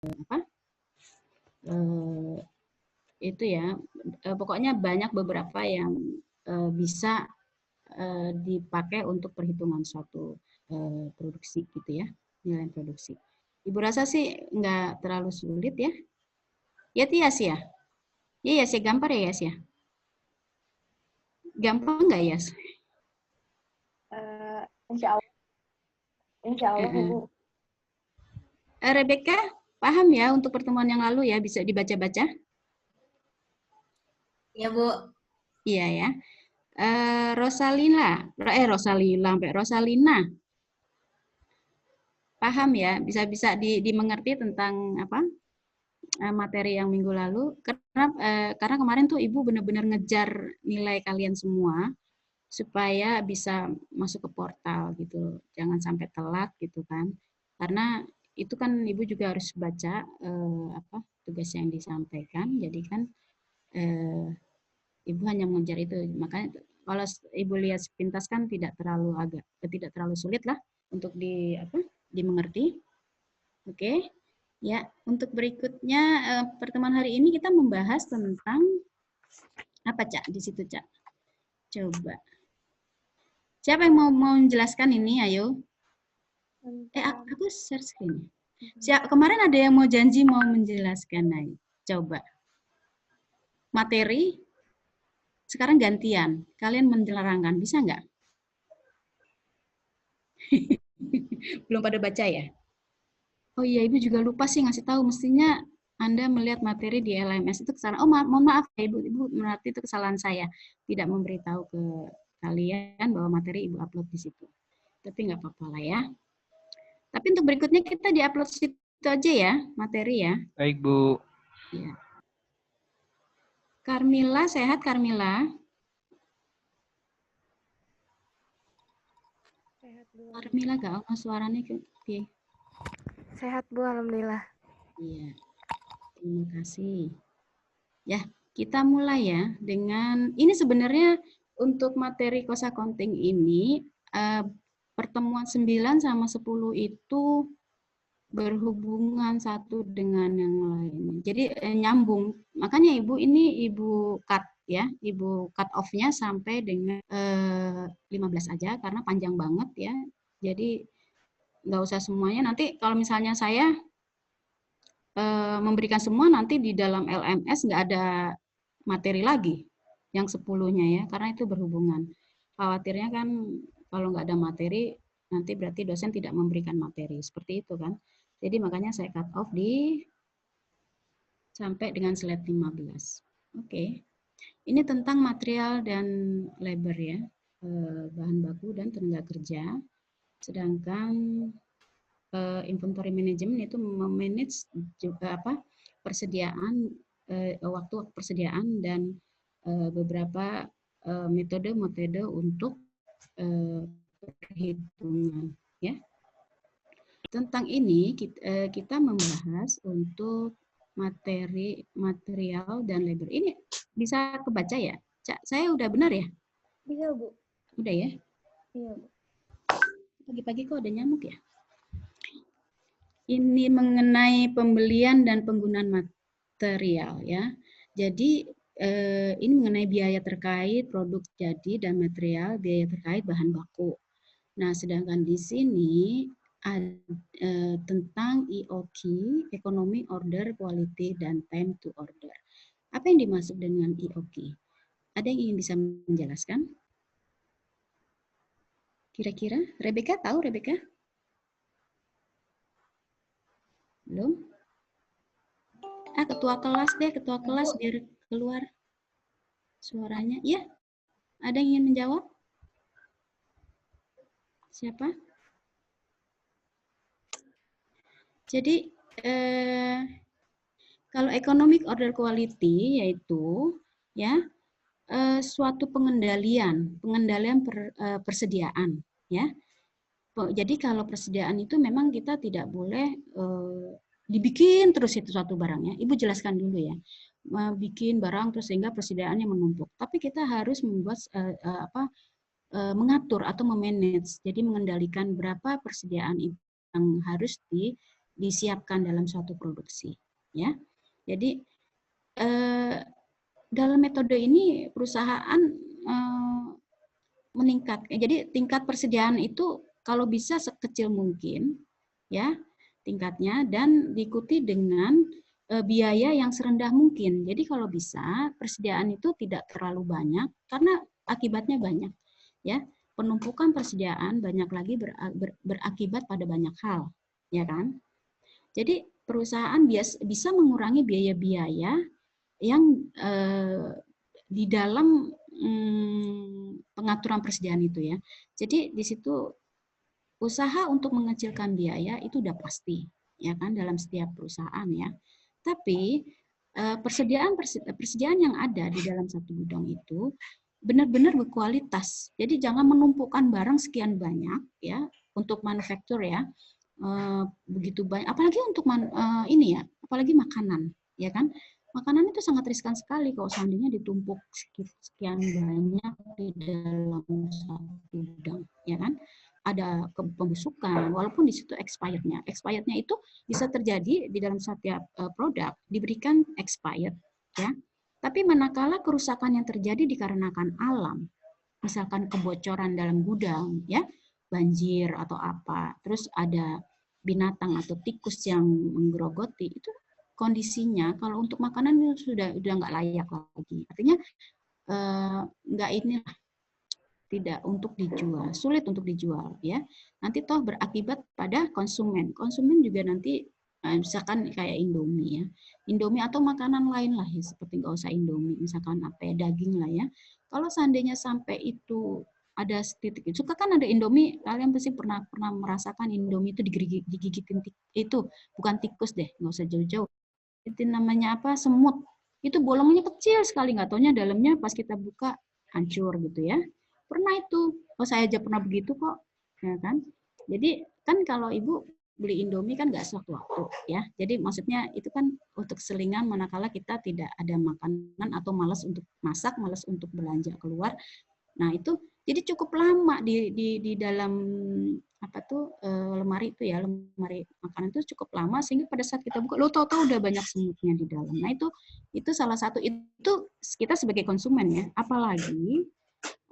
apa itu ya, pokoknya banyak beberapa yang bisa dipakai untuk perhitungan suatu produksi gitu ya, nilai produksi. Ibu rasa sih nggak terlalu sulit ya. Ya Tias ya? Iya ya sih gampang ya Yas ya? Gampang nggak Yas? Insya Allah Ibu. Rebecca, paham ya untuk pertemuan yang lalu ya, bisa dibaca-baca? Iya Bu. Iya ya. Rosalina, paham ya? Bisa dimengerti tentang apa materi yang minggu lalu? Karena kemarin tuh Ibu benar-benar ngejar nilai kalian semua supaya bisa masuk ke portal gitu, jangan sampai telat gitu kan? Karena itu kan Ibu juga harus baca apa tugas yang disampaikan, jadi kan Ibu hanya mengejar itu. Makanya kalau Ibu lihat sepintas kan tidak terlalu sulit lah untuk dimengerti. Oke. Ya, untuk berikutnya pertemuan hari ini kita membahas tentang apa, Cak? Di situ, Cak. Coba. Siapa yang mau menjelaskan ini? Ayo. Aku share screen. Kemarin ada yang mau janji mau menjelaskan. Nah, coba. Materi. Sekarang gantian. Kalian menerangkan. Bisa nggak? Belum pada baca ya? Oh iya, Ibu juga lupa sih ngasih tahu. Mestinya Anda melihat materi di LMS itu kesalahan. Oh, mohon maaf ya Ibu. Ibu berarti itu kesalahan saya. Tidak memberitahu ke kalian bahwa materi Ibu upload di situ. Tapi nggak apa-apa lah ya. Tapi untuk berikutnya kita di-upload situ aja ya, materi ya. Baik, Bu. Ya. Carmila, sehat Carmila? Sehat Bu. Carmila gak ono suaranya ke. Sehat Bu, alhamdulillah. Iya. Terima kasih. Ya, kita mulai ya dengan ini sebenarnya untuk materi cost accounting ini pertemuan 9 sama 10 itu berhubungan satu dengan yang lain. Jadi nyambung. Makanya Ibu ini Ibu cut ya, Ibu cut off-nya sampai dengan 15 aja karena panjang banget ya. Jadi nggak usah semuanya. Nanti kalau misalnya saya memberikan semua nanti di dalam LMS nggak ada materi lagi yang 10-nya ya, karena itu berhubungan. Khawatirnya kan kalau nggak ada materi nanti berarti dosen tidak memberikan materi seperti itu kan. Jadi makanya saya cut off di sampai dengan slide 15. Oke. Ini tentang material dan labor ya, bahan baku dan tenaga kerja. Sedangkan inventory management itu memanage juga persediaan waktu persediaan dan beberapa metode untuk perhitungan ya. Tentang ini kita membahas untuk material dan labor. Ini bisa kebaca ya? Cak, saya udah benar ya? Bisa Bu. Udah ya? Iya Bu. Pagi-pagi kok ada nyamuk ya? Ini mengenai pembelian dan penggunaan material ya. Jadi ini mengenai biaya terkait produk jadi dan material, biaya terkait bahan baku. Nah, sedangkan di sini ada tentang EOQ, Economic Order Quality dan Time to Order. Apa yang dimaksud dengan EOQ? Ada yang ingin bisa menjelaskan? Kira-kira? Rebecca tahu, Rebecca? Belum? Ketua kelas deh, ketua kelas biar keluar suaranya. Iya, ada yang ingin menjawab? Siapa? Jadi, kalau economic order quality yaitu ya suatu pengendalian persediaan ya. Jadi kalau persediaan itu memang kita tidak boleh dibikin terus itu suatu barangnya. Ibu jelaskan dulu ya. Bikin barang terus sehingga persediaannya menumpuk. Tapi kita harus membuat mengatur atau memanage. Jadi mengendalikan berapa persediaan yang harus disiapkan dalam suatu produksi, ya. Jadi dalam metode ini perusahaan meningkat. Jadi tingkat persediaan itu kalau bisa sekecil mungkin, ya tingkatnya, dan diikuti dengan biaya yang serendah mungkin. Jadi kalau bisa persediaan itu tidak terlalu banyak karena akibatnya banyak, ya. Penumpukan persediaan banyak lagi berakibat pada banyak hal, ya kan? Jadi perusahaan bisa mengurangi biaya-biaya yang di dalam pengaturan persediaan itu, ya. Jadi di situ usaha untuk mengecilkan biaya itu udah pasti, ya kan, dalam setiap perusahaan, ya. Tapi persediaan yang ada di dalam satu gudang itu benar-benar berkualitas. Jadi jangan menumpukan barang sekian banyak, ya, untuk manufaktur, ya. Begitu banyak, apalagi untuk ini, ya, apalagi makanan, ya kan. Makanan itu sangat riskan sekali kalau seandainya ditumpuk sekian banyak di dalam satu gudang, ya kan. Ada pembusukan, walaupun di situ expirednya. Expirednya itu bisa terjadi di dalam setiap produk, diberikan expired, ya. Tapi manakala kerusakan yang terjadi dikarenakan alam, misalkan kebocoran dalam gudang, ya, banjir atau apa, terus ada binatang atau tikus yang menggerogoti, itu kondisinya kalau untuk makanan itu sudah nggak layak lagi. Artinya nggak ini tidak untuk dijual, sulit untuk dijual, ya. Nanti toh berakibat pada konsumen. Konsumen juga nanti misalkan kayak Indomie, ya. Indomie atau makanan lain lah, ya, seperti nggak usah Indomie, misalkan apa ya, daging lah, ya. Kalau seandainya sampai itu ada titik, suka kan ada Indomie, kalian pasti pernah merasakan Indomie itu digigitin itu bukan tikus deh, nggak usah jauh-jauh. Itu namanya apa, semut. Itu bolongnya kecil sekali, nggak taunya dalamnya pas kita buka hancur gitu, ya. Pernah itu, oh saya aja pernah begitu kok, ya kan. Jadi kan kalau ibu beli Indomie kan nggak sewaktu-waktu, ya. Jadi maksudnya itu kan untuk selingan manakala kita tidak ada makanan atau malas untuk masak, malas untuk belanja keluar. Nah itu jadi cukup lama di dalam apa tuh lemari itu, ya, lemari makanan itu cukup lama sehingga pada saat kita buka, lo tahu-tahu udah banyak semutnya di dalam. Nah itu salah satu, itu kita sebagai konsumen, ya, apalagi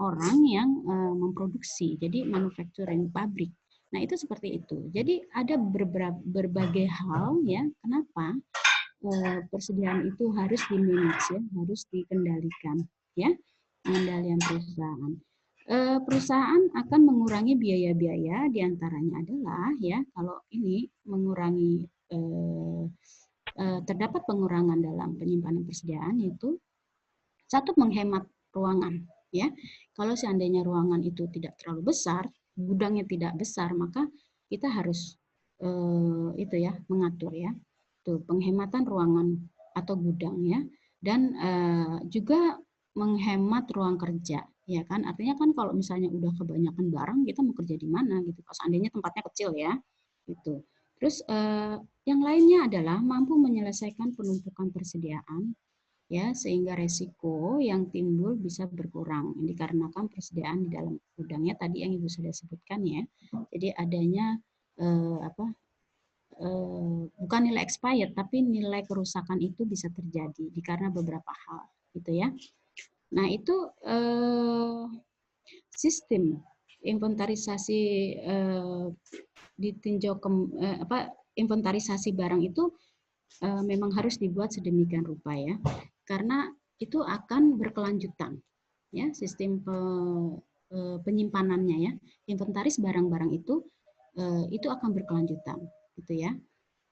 orang yang memproduksi, jadi manufacturing pabrik. Nah itu seperti itu. Jadi ada berbagai hal, ya, kenapa persediaan itu harus dimanage, ya, harus dikendalikan, ya, pengendalian perusahaan. Perusahaan akan mengurangi biaya-biaya, diantaranya adalah, ya, kalau ini mengurangi terdapat pengurangan dalam penyimpanan persediaan, yaitu satu, menghemat ruangan, ya. Kalau seandainya ruangan itu tidak terlalu besar, gudangnya tidak besar, maka kita harus itu, ya, mengatur, ya. Tuh, penghematan ruangan atau gudang, ya. Dan juga menghemat ruang kerja, ya kan. Artinya kan kalau misalnya udah kebanyakan barang, kita mau kerja di mana gitu. Kalau seandainya tempatnya kecil, ya. Gitu. Terus yang lainnya adalah mampu menyelesaikan penumpukan persediaan, ya, sehingga resiko yang timbul bisa berkurang dikarenakan persediaan di dalam gudangnya tadi yang Ibu sudah sebutkan, ya. Jadi adanya bukan nilai expired, tapi nilai kerusakan itu bisa terjadi karena beberapa hal, gitu, ya. Nah itu sistem inventarisasi ditinjau inventarisasi barang itu memang harus dibuat sedemikian rupa, ya, karena itu akan berkelanjutan, ya, sistem penyimpanannya, ya, inventaris barang-barang itu akan berkelanjutan, gitu, ya.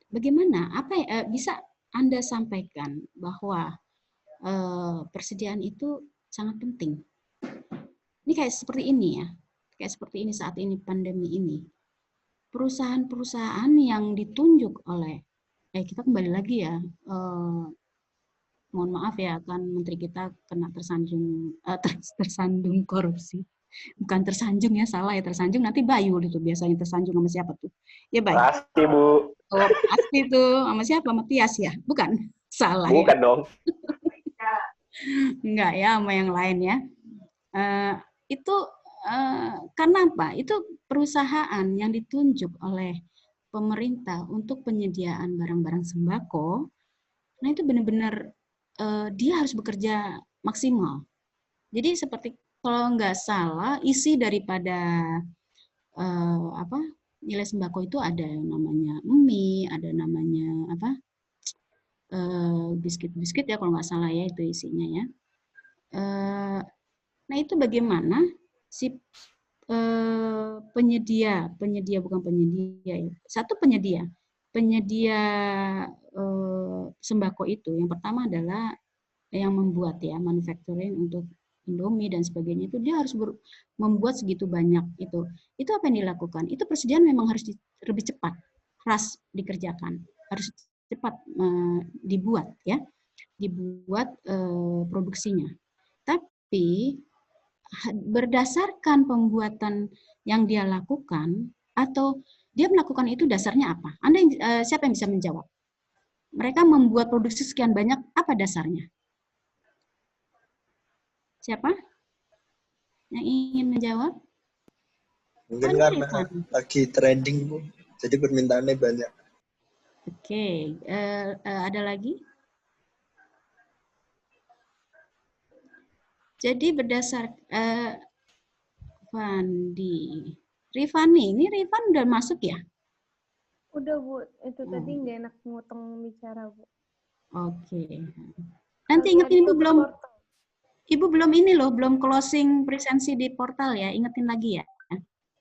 Bagaimana? Apa bisa Anda sampaikan bahwa persediaan itu sangat penting? Ini kayak seperti ini, ya, kayak seperti ini saat ini pandemi ini. Perusahaan-perusahaan yang ditunjuk oleh kita kembali lagi, ya, mohon maaf, ya, kan menteri kita kena tersandung korupsi. Bukan tersanjung, ya, salah, ya, tersanjung nanti Bayu itu biasanya tersandung sama siapa tuh? Ya, Bayu. Pasti, Bu. Oh, pasti tuh sama siapa? Sama Tias, ya? Bukan? Salah, bukan, ya. Dong. Enggak, ya, sama yang lain, ya. Itu karena apa? Itu perusahaan yang ditunjuk oleh pemerintah untuk penyediaan barang-barang sembako, nah itu benar-benar dia harus bekerja maksimal. Jadi seperti kalau nggak salah isi daripada nilai sembako itu ada yang namanya mie, ada namanya biskuit-biskuit ya kalau nggak salah ya itu isinya ya. Nah itu bagaimana si penyedia bukan penyedia ya. Satu penyedia sembako itu yang pertama adalah yang membuat ya manufacturing untuk Indomie dan sebagainya itu dia harus membuat segitu banyak itu apa yang dilakukan itu persediaan memang harus lebih cepat keras dikerjakan harus cepat dibuat produksinya tapi berdasarkan pembuatan yang dia lakukan atau dia melakukan itu dasarnya apa? Anda siapa yang bisa menjawab? Mereka membuat produksi sekian banyak, apa dasarnya? Siapa yang ingin menjawab? Mungkin karena lagi trending, Bu. Jadi permintaannya banyak. Oke, ada lagi? Jadi berdasar Rifani, ini Rifan udah masuk ya? Udah, Bu. Itu tadi nggak enak ngutang bicara, Bu. Oke. Nanti ingetin Ibu belum ini loh, belum closing presensi di portal ya, ingetin lagi ya.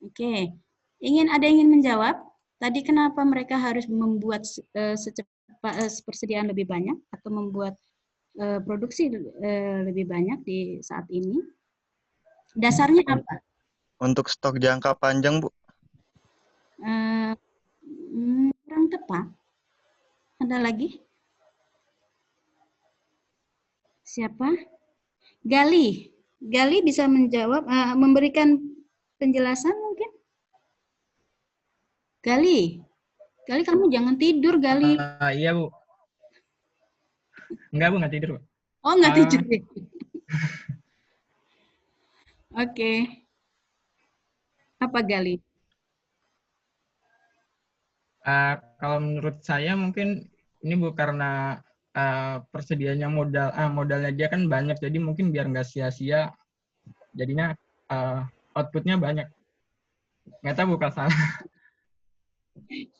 Oke. Ada yang ingin menjawab? Tadi kenapa mereka harus membuat persediaan lebih banyak atau membuat produksi lebih banyak di saat ini? Dasarnya apa? Untuk stok jangka panjang, Bu. Kurang tepat. Ada lagi? Siapa? Gali bisa menjawab, memberikan penjelasan mungkin? Gali kamu jangan tidur, Gali. Iya, Bu. Enggak, Bu, nggak tidur, Bu. Oh, nggak tidur. Oke. Apa, Gali? Kalau menurut saya mungkin ini Bu karena persediaannya modalnya dia kan banyak, jadi mungkin biar nggak sia-sia, jadinya outputnya banyak. Nggak tahu Bu kalau salah.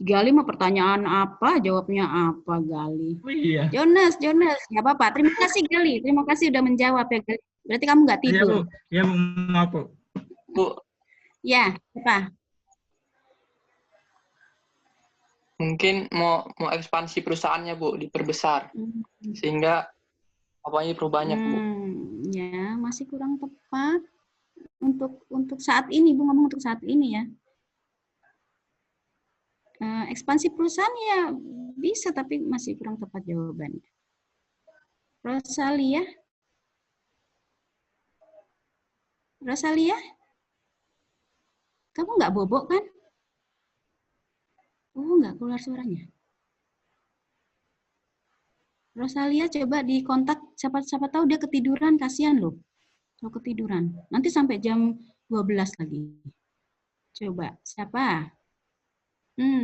Gali mau pertanyaan apa, jawabnya apa, Gali? Oh, iya. Jonas, nggak apa-apa. Terima kasih, Gali. Terima kasih udah menjawab ya, Gali. Berarti kamu nggak tidur. Iya, Bu. Maaf, Bu. Bu. Ya, apa? Mungkin mau ekspansi perusahaannya, Bu, diperbesar. Sehingga apanya diperbanyak, Bu. Ya, masih kurang tepat untuk saat ini, Bu ngomong untuk saat ini ya. Ekspansi perusahaan ya bisa, tapi masih kurang tepat jawabannya. Rosalia? Kamu nggak bobok kan? Oh, nggak keluar suaranya. Rosalia coba dikontak, siapa tahu dia ketiduran, kasihan loh. Kalau ketiduran, nanti sampai jam 12 lagi. Coba, siapa?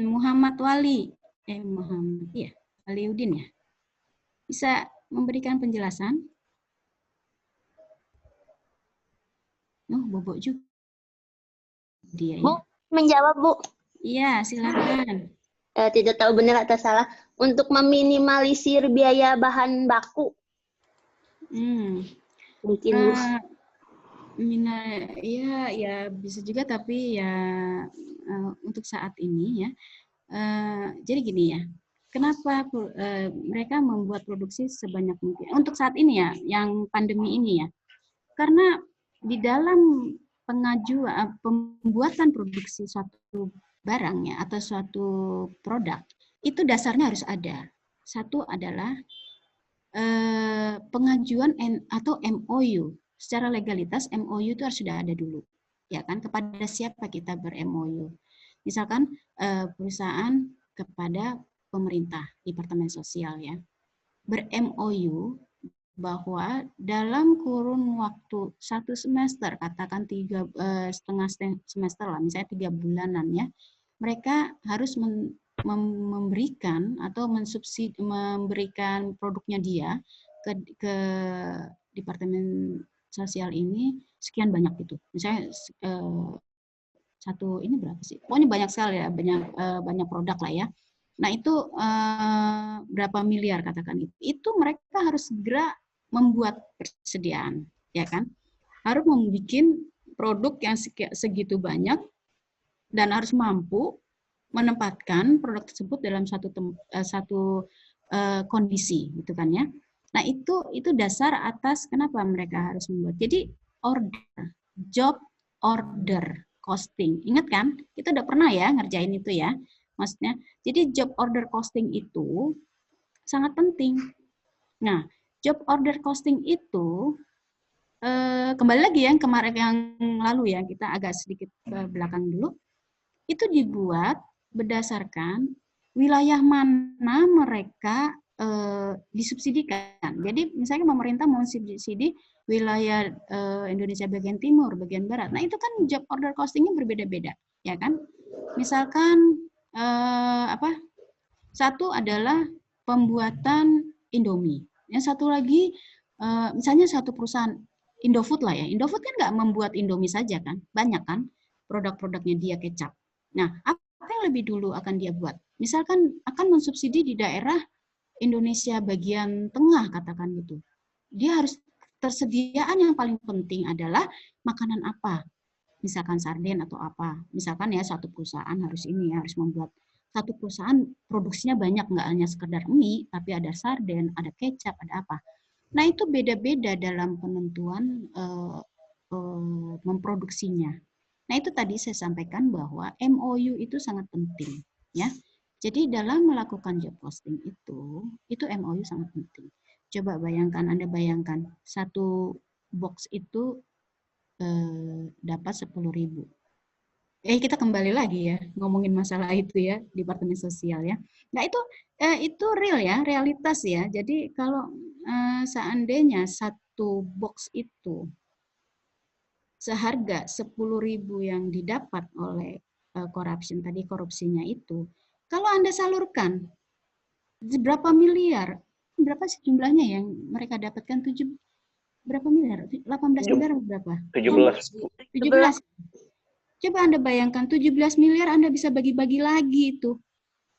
Muhammad Wali. Waliudin ya. Bisa memberikan penjelasan? Oh, bobok juga. Dia ya. Bu, menjawab, Bu. Iya, silakan. Tidak tahu benar atau salah. Untuk meminimalisir biaya bahan baku. Mungkin, Bu. Ya bisa juga, tapi ya untuk saat ini ya. Jadi gini ya. Kenapa mereka membuat produksi sebanyak mungkin? Untuk saat ini ya, yang pandemi ini ya. Karena di dalam pembuatan produksi suatu barang ya atau suatu produk itu dasarnya harus ada. Satu adalah pengajuan atau MOU. Secara legalitas MOU itu harus sudah ada dulu. Ya kan, kepada siapa kita ber-MOU? Misalkan perusahaan kepada pemerintah, Departemen Sosial ya. Ber-MOU bahwa dalam kurun waktu 1 semester, katakan setengah semester lah, misalnya 3 bulanan ya, mereka harus memberikan atau memberikan produknya dia ke Departemen Sosial ini sekian banyak gitu. Misalnya satu ini berapa sih? Pokoknya banyak sekali ya, banyak produk lah ya. Nah itu berapa miliar katakan itu. Itu mereka harus segera membuat persediaan, ya kan? Harus membuat produk yang segitu banyak dan harus mampu menempatkan produk tersebut dalam satu kondisi, gitu kan ya. Nah itu dasar atas kenapa mereka harus membuat. Jadi job order costing, ingat kan? Kita udah pernah ya ngerjain itu ya, maksudnya. Jadi job order costing itu sangat penting. Nah, job order costing itu kembali lagi yang kemarin yang lalu ya, kita agak sedikit ke belakang dulu. Itu dibuat berdasarkan wilayah mana mereka disubsidikan. Jadi misalnya pemerintah mau subsidi wilayah Indonesia bagian timur, bagian barat. Nah itu kan job order costingnya berbeda-beda, ya kan? Misalkan satu adalah pembuatan Indomie. Yang satu lagi misalnya satu perusahaan Indofood lah ya. Indofood kan nggak membuat Indomie saja kan, banyak kan produk-produknya dia kecap. Nah, apa yang lebih dulu akan dia buat? Misalkan akan mensubsidi di daerah Indonesia bagian tengah, katakan gitu. Dia harus tersediaan yang paling penting adalah makanan apa? Misalkan sarden atau apa. Misalkan ya satu perusahaan harus ini ya, harus membuat satu perusahaan produksinya banyak, nggak hanya sekedar mie, tapi ada sarden, ada kecap, ada apa. Nah, itu beda-beda dalam penentuan memproduksinya. Nah, itu tadi saya sampaikan bahwa MOU itu sangat penting, ya. Jadi dalam melakukan job posting itu MOU sangat penting. Coba bayangkan, Anda bayangkan, satu box itu dapat 10.000. Kita kembali lagi ya, ngomongin masalah itu ya, Departemen Sosial ya. Nah, itu real ya, realitas ya. Jadi kalau seandainya satu box itu seharga 10.000 yang didapat oleh korupsinya itu, kalau Anda salurkan berapa miliar, berapa sih jumlahnya yang mereka dapatkan? Berapa miliar? 18 miliar berapa? 17. Coba Anda bayangkan 17 miliar Anda bisa bagi-bagi lagi itu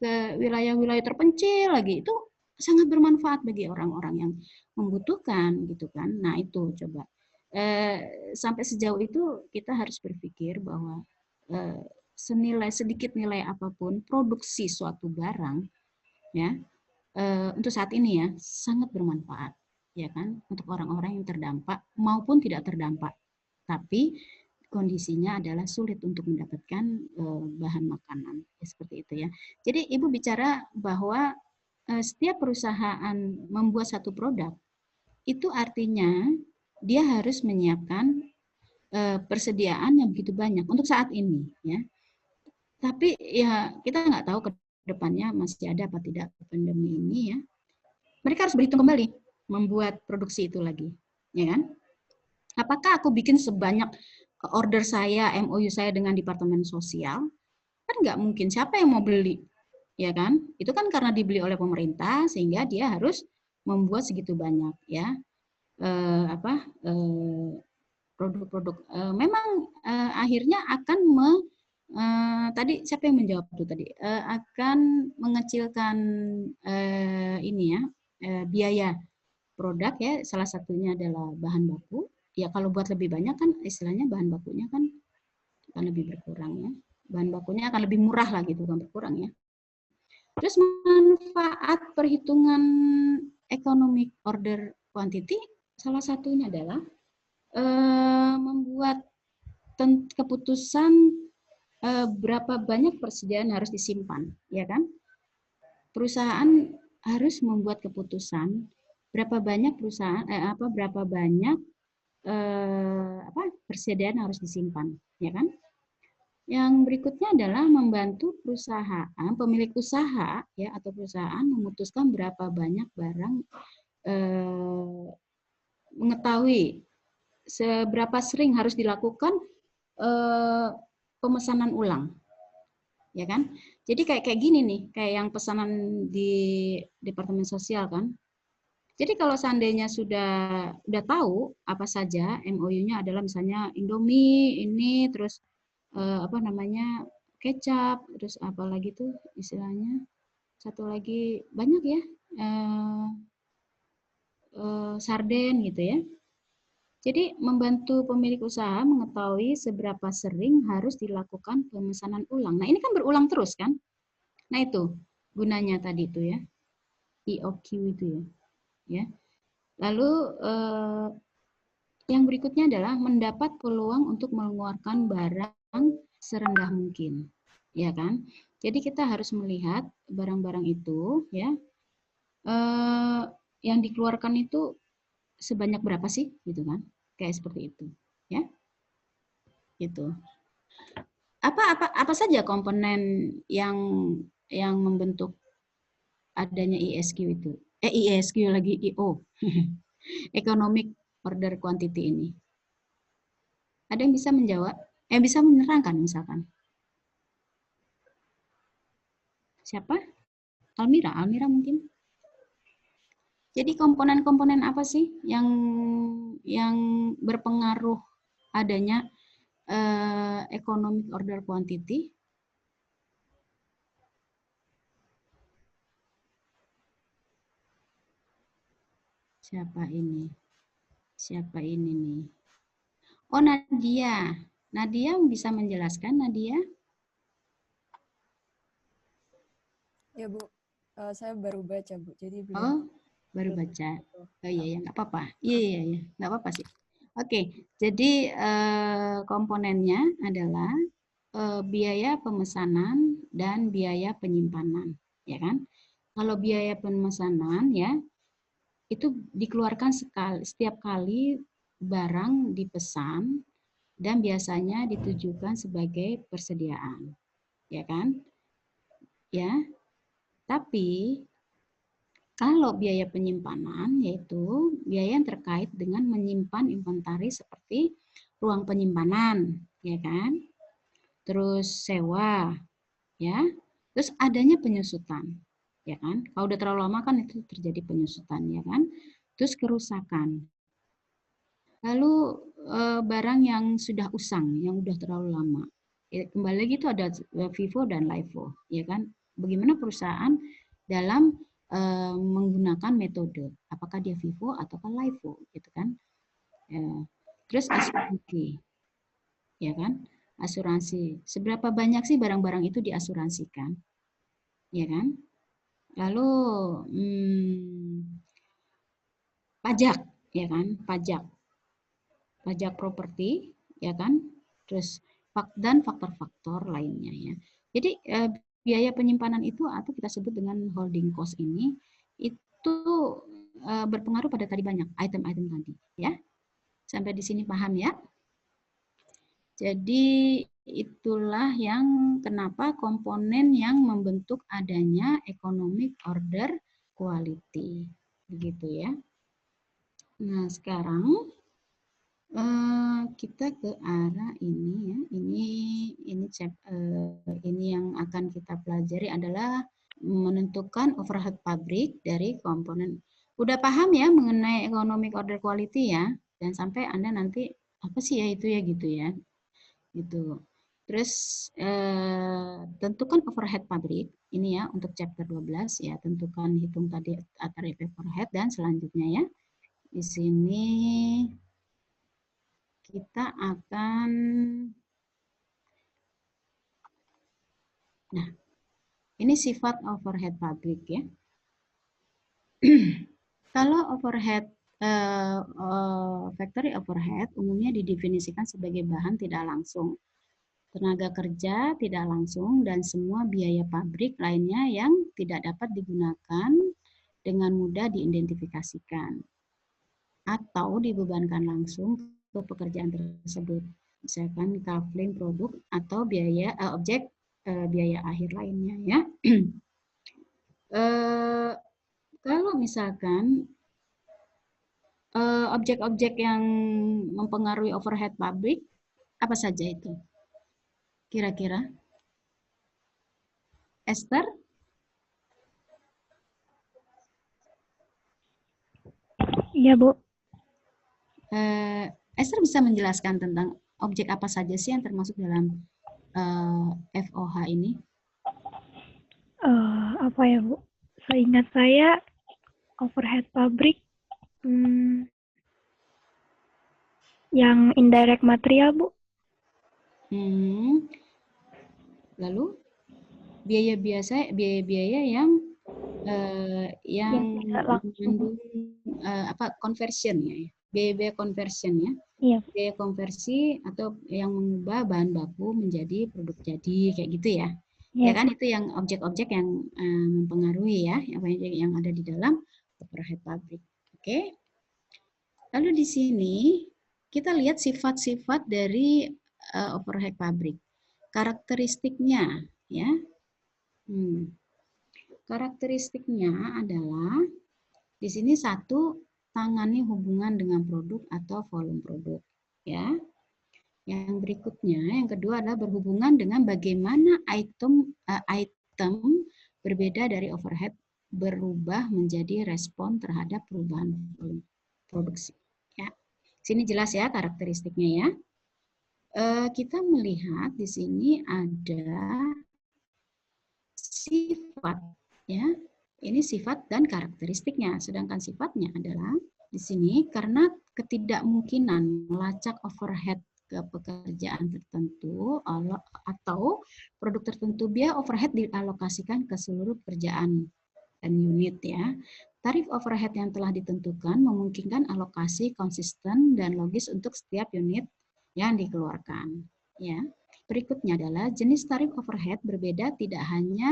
ke wilayah-wilayah terpencil lagi. Itu sangat bermanfaat bagi orang-orang yang membutuhkan gitu kan. Nah, itu coba sampai sejauh itu kita harus berpikir bahwa sedikit nilai apapun produksi suatu barang ya untuk saat ini ya sangat bermanfaat ya kan untuk orang-orang yang terdampak maupun tidak terdampak. Tapi kondisinya adalah sulit untuk mendapatkan bahan makanan seperti itu ya. Jadi Ibu bicara bahwa setiap perusahaan membuat satu produk itu artinya dia harus menyiapkan persediaan yang begitu banyak untuk saat ini ya. Tapi ya kita nggak tahu ke depannya masih ada apa tidak pandemi ini ya. Mereka harus berhitung kembali membuat produksi itu lagi, ya kan? Apakah aku bikin sebanyak order saya, MOU saya dengan Departemen Sosial? Kan nggak mungkin. Siapa yang mau beli, ya kan? Itu kan karena dibeli oleh pemerintah sehingga dia harus membuat segitu banyak, ya. Produk-produk. Memang akhirnya akan tadi siapa yang menjawab itu tadi akan mengecilkan ini ya biaya produk ya, salah satunya adalah bahan baku ya. Kalau buat lebih banyak kan istilahnya bahan bakunya kan akan lebih berkurang ya, bahan bakunya akan lebih murah lah gitu, bukan berkurang ya. Terus manfaat perhitungan economic order quantity salah satunya adalah membuat keputusan berapa banyak persediaan harus disimpan, ya kan? Perusahaan harus membuat keputusan berapa banyak persediaan harus disimpan, ya kan? Yang berikutnya adalah membantu perusahaan, pemilik usaha ya atau perusahaan memutuskan berapa banyak barang, mengetahui seberapa sering harus dilakukan pemesanan ulang, ya kan? Jadi kayak gini nih, kayak yang pesanan di Departemen Sosial kan. Jadi kalau seandainya udah tahu apa saja MOU-nya adalah misalnya Indomie ini, terus apa namanya, kecap, terus apa lagi tuh istilahnya, satu lagi banyak ya, sarden gitu ya. Jadi membantu pemilik usaha mengetahui seberapa sering harus dilakukan pemesanan ulang. Nah ini kan berulang terus kan. Nah itu gunanya tadi itu ya, EOQ itu ya. Lalu yang berikutnya adalah mendapat peluang untuk mengeluarkan barang serendah mungkin, ya kan? Jadi kita harus melihat barang-barang itu ya, yang dikeluarkan itu sebanyak berapa sih, gitu kan? Kayak seperti itu, ya. Gitu. Apa saja komponen yang membentuk adanya ESQ itu? ESQ lagi IO. Economic Order Quantity ini. Ada yang bisa menjawab? Bisa menerangkan misalkan. Siapa? Almira mungkin. Jadi komponen-komponen apa sih yang berpengaruh adanya economic order quantity? Siapa ini? Siapa ini nih? Oh, Nadia. Nadia bisa menjelaskan, Nadia? Ya, Bu. Saya baru baca, Bu. Jadi belum. Oh, baru baca. Oh iya, nggak apa-apa. Iya, nggak apa-apa sih. Oke, jadi komponennya adalah biaya pemesanan dan biaya penyimpanan, ya kan? Kalau biaya pemesanan ya, itu dikeluarkan setiap kali barang dipesan dan biasanya ditujukan sebagai persediaan, ya kan? Ya, tapi kalau biaya penyimpanan yaitu biaya yang terkait dengan menyimpan inventaris seperti ruang penyimpanan, ya kan? Terus sewa, ya. Terus adanya penyusutan, ya kan? Kalau udah terlalu lama kan itu terjadi penyusutan, ya kan? Terus kerusakan. Lalu barang yang sudah usang, yang udah terlalu lama. Ya, kembali lagi itu ada FIFO dan LIFO, ya kan? Bagaimana perusahaan dalam menggunakan metode, apakah dia FIFO ataukah LIFO, gitu kan? Terus asuransi, ya kan? Asuransi, seberapa banyak sih barang-barang itu diasuransikan, ya kan? Lalu pajak, ya kan? Pajak properti, ya kan? Terus dan faktor-faktor lainnya ya. Jadi biaya penyimpanan itu atau kita sebut dengan holding cost ini itu berpengaruh pada tadi banyak item-item tadi ya. Sampai di sini paham ya? Jadi itulah yang kenapa komponen yang membentuk adanya economic order quality. Begitu ya. Nah, sekarang kita ke arah ini ya. Ini yang akan kita pelajari adalah menentukan overhead pabrik dari komponen. Udah paham ya mengenai economic order quality ya? Dan sampai Anda nanti apa sih ya itu ya gitu ya. Gitu. Terus tentukan overhead pabrik. Ini ya untuk chapter 12 ya, tentukan hitung tadi tarif overhead dan selanjutnya ya. Di sini kita akan, nah ini sifat overhead pabrik ya. Kalau overhead, factory overhead umumnya didefinisikan sebagai bahan tidak langsung, tenaga kerja tidak langsung, dan semua biaya pabrik lainnya yang tidak dapat digunakan dengan mudah diidentifikasikan atau dibebankan langsung ke pekerjaan tersebut, misalkan coupling produk atau biaya objek biaya akhir lainnya ya. Kalau misalkan objek-objek yang mempengaruhi overhead pabrik apa saja itu? Kira-kira? Esther? Iya, Bu. Esther bisa menjelaskan tentang objek apa saja sih yang termasuk dalam FOH ini? Apa ya, Bu? Seingat saya, overhead pabrik yang indirect material, Bu. Lalu biaya-biaya yang mengandung conversion ya, biaya conversion ya. Iya. Biaya konversi atau yang mengubah bahan baku menjadi produk jadi kayak gitu ya. Ya kan itu yang objek-objek yang mempengaruhi ya, yang ada di dalam overhead pabrik. Oke. Lalu di sini kita lihat sifat-sifat dari overhead pabrik. Karakteristiknya ya. Karakteristiknya adalah di sini satu, tangani hubungan dengan produk atau volume produk ya. Yang berikutnya, yang kedua adalah berhubungan dengan bagaimana item berbeda dari overhead berubah menjadi respon terhadap perubahan volume produksi. Ya, sini jelas ya karakteristiknya ya. Kita melihat di sini ada sifat ya. Ini sifat dan karakteristiknya. Sedangkan sifatnya adalah di sini karena ketidakmungkinan melacak overhead ke pekerjaan tertentu atau produk tertentu, biaya overhead dialokasikan ke seluruh pekerjaan dan unit ya. Tarif overhead yang telah ditentukan memungkinkan alokasi konsisten dan logis untuk setiap unit yang dikeluarkan. Ya. Berikutnya adalah jenis tarif overhead berbeda tidak hanya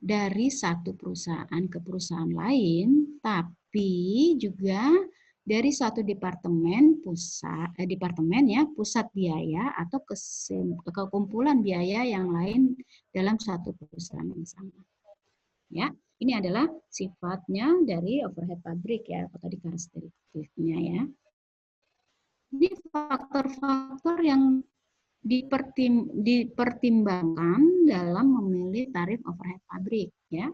dari satu perusahaan ke perusahaan lain, tapi juga dari suatu departemen pusat biaya atau kekumpulan biaya yang lain dalam suatu perusahaan yang sama. Ya, ini adalah sifatnya dari overhead pabrik ya, atau tadi karakteristiknya ya. Ini faktor-faktor yang dipertimbangkan dalam memilih tarif overhead pabrik ya.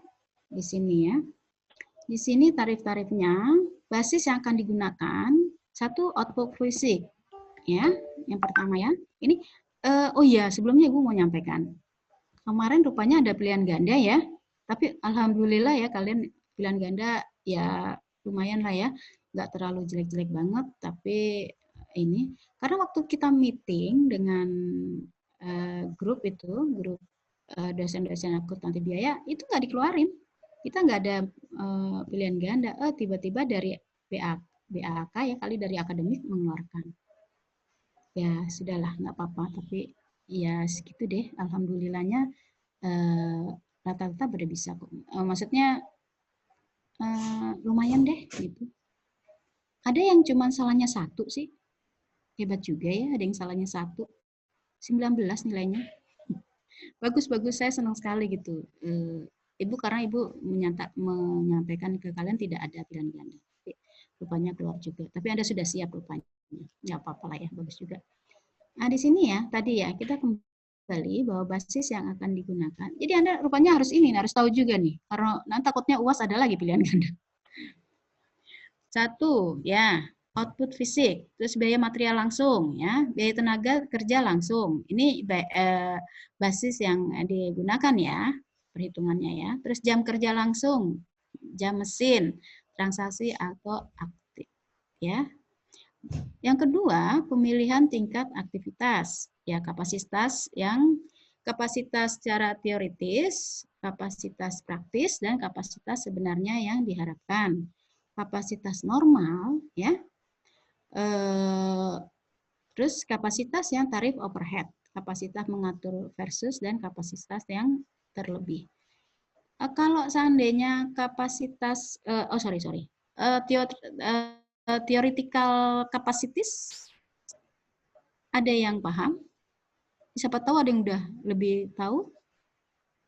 Di sini ya. Di sini tarif-tarifnya, basis yang akan digunakan satu output fisik ya. Yang pertama ya. Ini oh iya, sebelumnya Ibu mau nyampaikan. Kemarin rupanya ada pilihan ganda ya. Tapi alhamdulillah ya kalian pilihan ganda ya lumayan lah ya. Nggak terlalu jelek-jelek banget, tapi ini karena waktu kita meeting dengan grup dosen-dosen akuntansi biaya itu nggak dikeluarin, kita nggak ada pilihan ganda, tiba-tiba dari BAK ya kali dari akademik mengeluarkan. Ya sudahlah nggak apa-apa, tapi ya segitu deh, alhamdulillahnya rata-rata pada bisa kok. Maksudnya lumayan deh gitu. Ada yang cuma salahnya 1 sih. Hebat juga ya, ada yang salahnya 1. 19 nilainya. Bagus-bagus, saya senang sekali gitu. Ibu, karena Ibu menyampaikan ke kalian tidak ada pilihan ganda. Tapi rupanya keluar juga. Tapi Anda sudah siap rupanya. Ya apa-apa lah ya, bagus juga. Nah di sini ya, tadi ya, kita kembali bahwa basis yang akan digunakan. Jadi Anda rupanya harus tahu juga nih. Karena nanti takutnya UAS ada lagi pilihan ganda. 1, ya. Output fisik, terus biaya material langsung, ya, biaya tenaga kerja langsung. Ini basis yang digunakan ya, perhitungannya ya. Terus jam kerja langsung, jam mesin, transaksi atau aktif, ya. Yang kedua, pemilihan tingkat aktivitas, ya kapasitas secara teoritis, kapasitas praktis, dan kapasitas sebenarnya yang diharapkan. Kapasitas normal, ya. Terus kapasitas yang tarif overhead, kapasitas mengatur versus dan kapasitas yang terlebih. Kalau seandainya kapasitas, theoretical capacities, ada yang paham? Siapa tahu ada yang udah lebih tahu?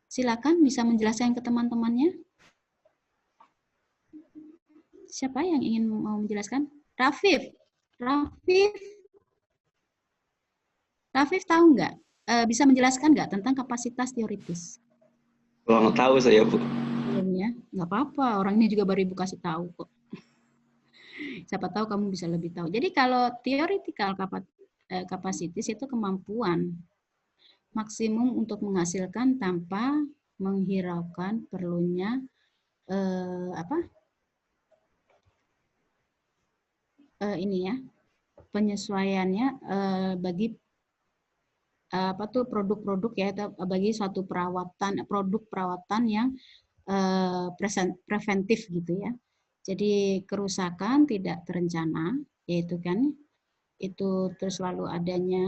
Silakan bisa menjelaskan ke teman-temannya. Siapa yang ingin mau menjelaskan? Rafif tahu nggak? Bisa menjelaskan nggak tentang kapasitas teoritis? Kurang tahu saya, Bu. Belum ya? Nggak apa-apa, orang ini juga baru Ibu kasih tahu kok. Siapa tahu kamu bisa lebih tahu. Jadi kalau theoretical capacities itu kemampuan maksimum untuk menghasilkan tanpa menghiraukan perlunya ini ya, penyesuaiannya bagi produk-produk ya, bagi suatu produk perawatan yang preventif gitu ya. Jadi kerusakan tidak terencana, yaitu kan itu terus lalu adanya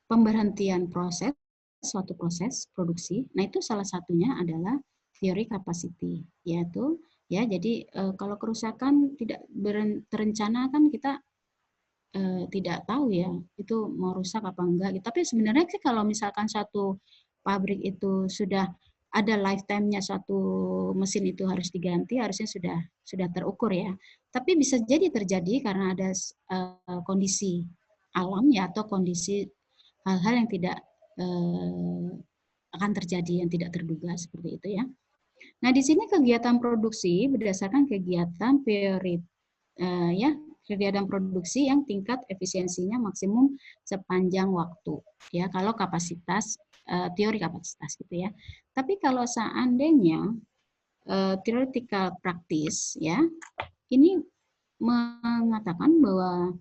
pemberhentian suatu proses produksi. Nah, itu salah satunya adalah teori capacity, yaitu ya jadi kalau kerusakan tidak terencana kan kita tidak tahu ya itu mau rusak apa enggak. Tapi sebenarnya sih kalau misalkan satu pabrik itu sudah ada lifetime-nya, suatu mesin itu harus diganti, harusnya sudah terukur ya. Tapi bisa jadi terjadi karena ada kondisi alam ya, atau kondisi hal-hal yang tidak akan terjadi, yang tidak terduga seperti itu ya. Nah, di sini kegiatan produksi berdasarkan kegiatan kegiatan produksi yang tingkat efisiensinya maksimum sepanjang waktu ya, kalau kapasitas teori kapasitas gitu ya. Tapi kalau seandainya theoretical practice ya, ini mengatakan bahwa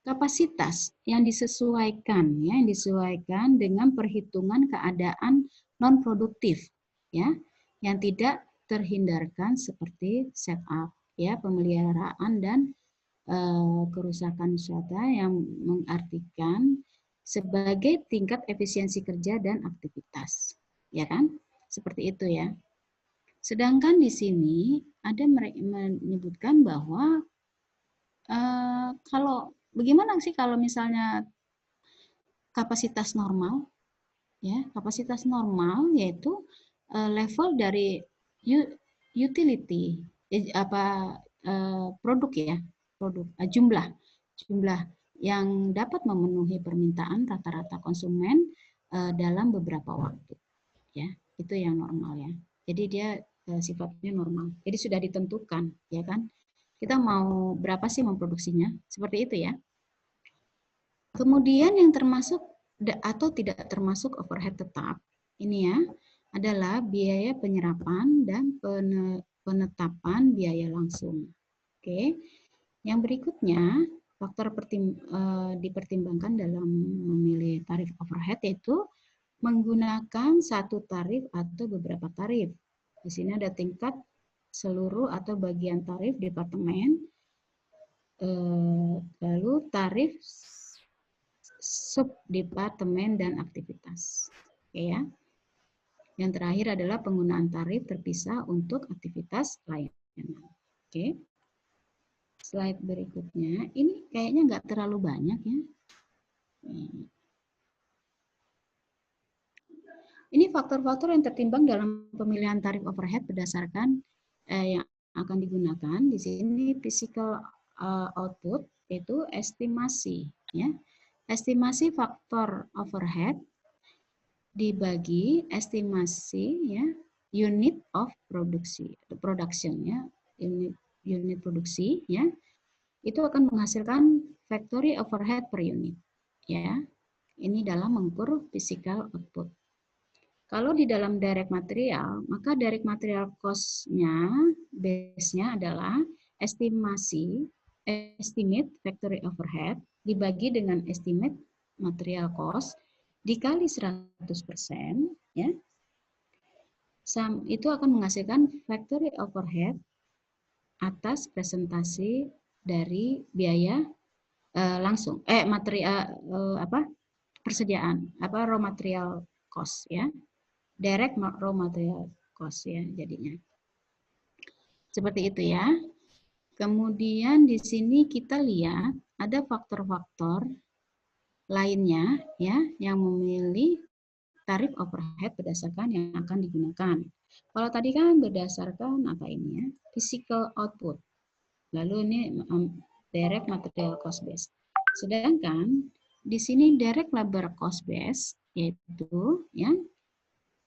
kapasitas yang disesuaikan ya, yang disesuaikan dengan perhitungan keadaan non produktif ya, yang tidak terhindarkan seperti setup ya, pemeliharaan dan kerusakan wisata, yang mengartikan sebagai tingkat efisiensi kerja dan aktivitas, ya kan? Seperti itu ya. Sedangkan di sini ada menyebutkan bahwa kalau bagaimana sih kalau misalnya kapasitas normal, ya kapasitas normal yaitu level dari utility produk ya, jumlah yang dapat memenuhi permintaan rata-rata konsumen dalam beberapa waktu ya, itu yang normal ya. Jadi dia sifatnya normal, jadi sudah ditentukan ya kan, kita mau berapa sih memproduksinya, seperti itu ya. Kemudian yang termasuk atau tidak termasuk overhead tetap ini ya adalah biaya penyerapan dan penetapan biaya langsung. Oke. Yang berikutnya, faktor dipertimbangkan dalam memilih tarif overhead yaitu menggunakan satu tarif atau beberapa tarif. Di sini ada tingkat seluruh atau bagian tarif departemen, lalu tarif subdepartemen dan aktivitas. Oke ya. Yang terakhir adalah penggunaan tarif terpisah untuk aktivitas layanan. Oke. Slide berikutnya, ini kayaknya nggak terlalu banyak ya. Ini faktor-faktor yang tertimbang dalam pemilihan tarif overhead berdasarkan yang akan digunakan. Di sini physical output itu estimasi ya. Estimasi faktor overhead dibagi estimasi ya unit of production ya, unit produksi ya, itu akan menghasilkan factory overhead per unit ya. Ini dalam mengukur physical output. Kalau di dalam direct material, maka direct material cost-nya, base-nya adalah estimate factory overhead dibagi dengan estimate material cost dikali 100% ya. Itu akan menghasilkan factory overhead atas presentasi dari biaya langsung persediaan raw material cost ya. Direct raw material cost ya jadinya. Seperti itu ya. Kemudian di sini kita lihat ada faktor-faktor lainnya ya yang memilih tarif overhead berdasarkan yang akan digunakan. Kalau tadi kan berdasarkan apa ini ya, physical output. Lalu ini direct material cost base. Sedangkan di sini direct labor cost base, yaitu ya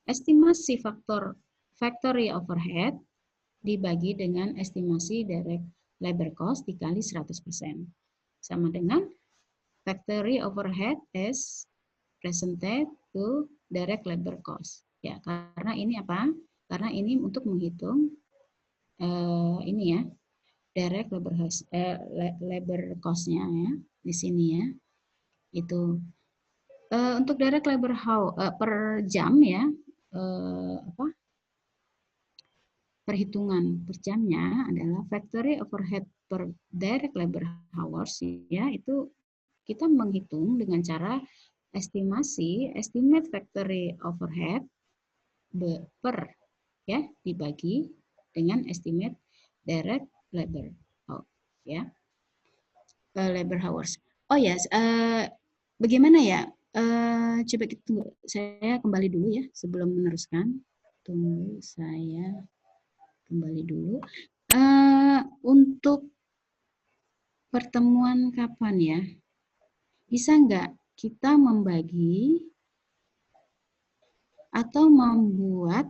estimasi factory overhead dibagi dengan estimasi direct labor cost dikali 100%. Sama dengan factory overhead is presented to direct labor cost. Ya, karena ini apa? Karena ini untuk menghitung ini ya, direct labor cost-nya ya di sini ya. Itu untuk direct labor per jam ya, perhitungan per jamnya adalah factory overhead per direct labor hours ya, itu kita menghitung dengan cara estimate factory overhead per ya dibagi dengan estimate direct labor ya labor hours. Oh ya, bagaimana ya? Coba kita saya kembali dulu ya sebelum meneruskan. Tunggu saya kembali dulu. Untuk pertemuan kapan ya? Bisa nggak kita membagi atau membuat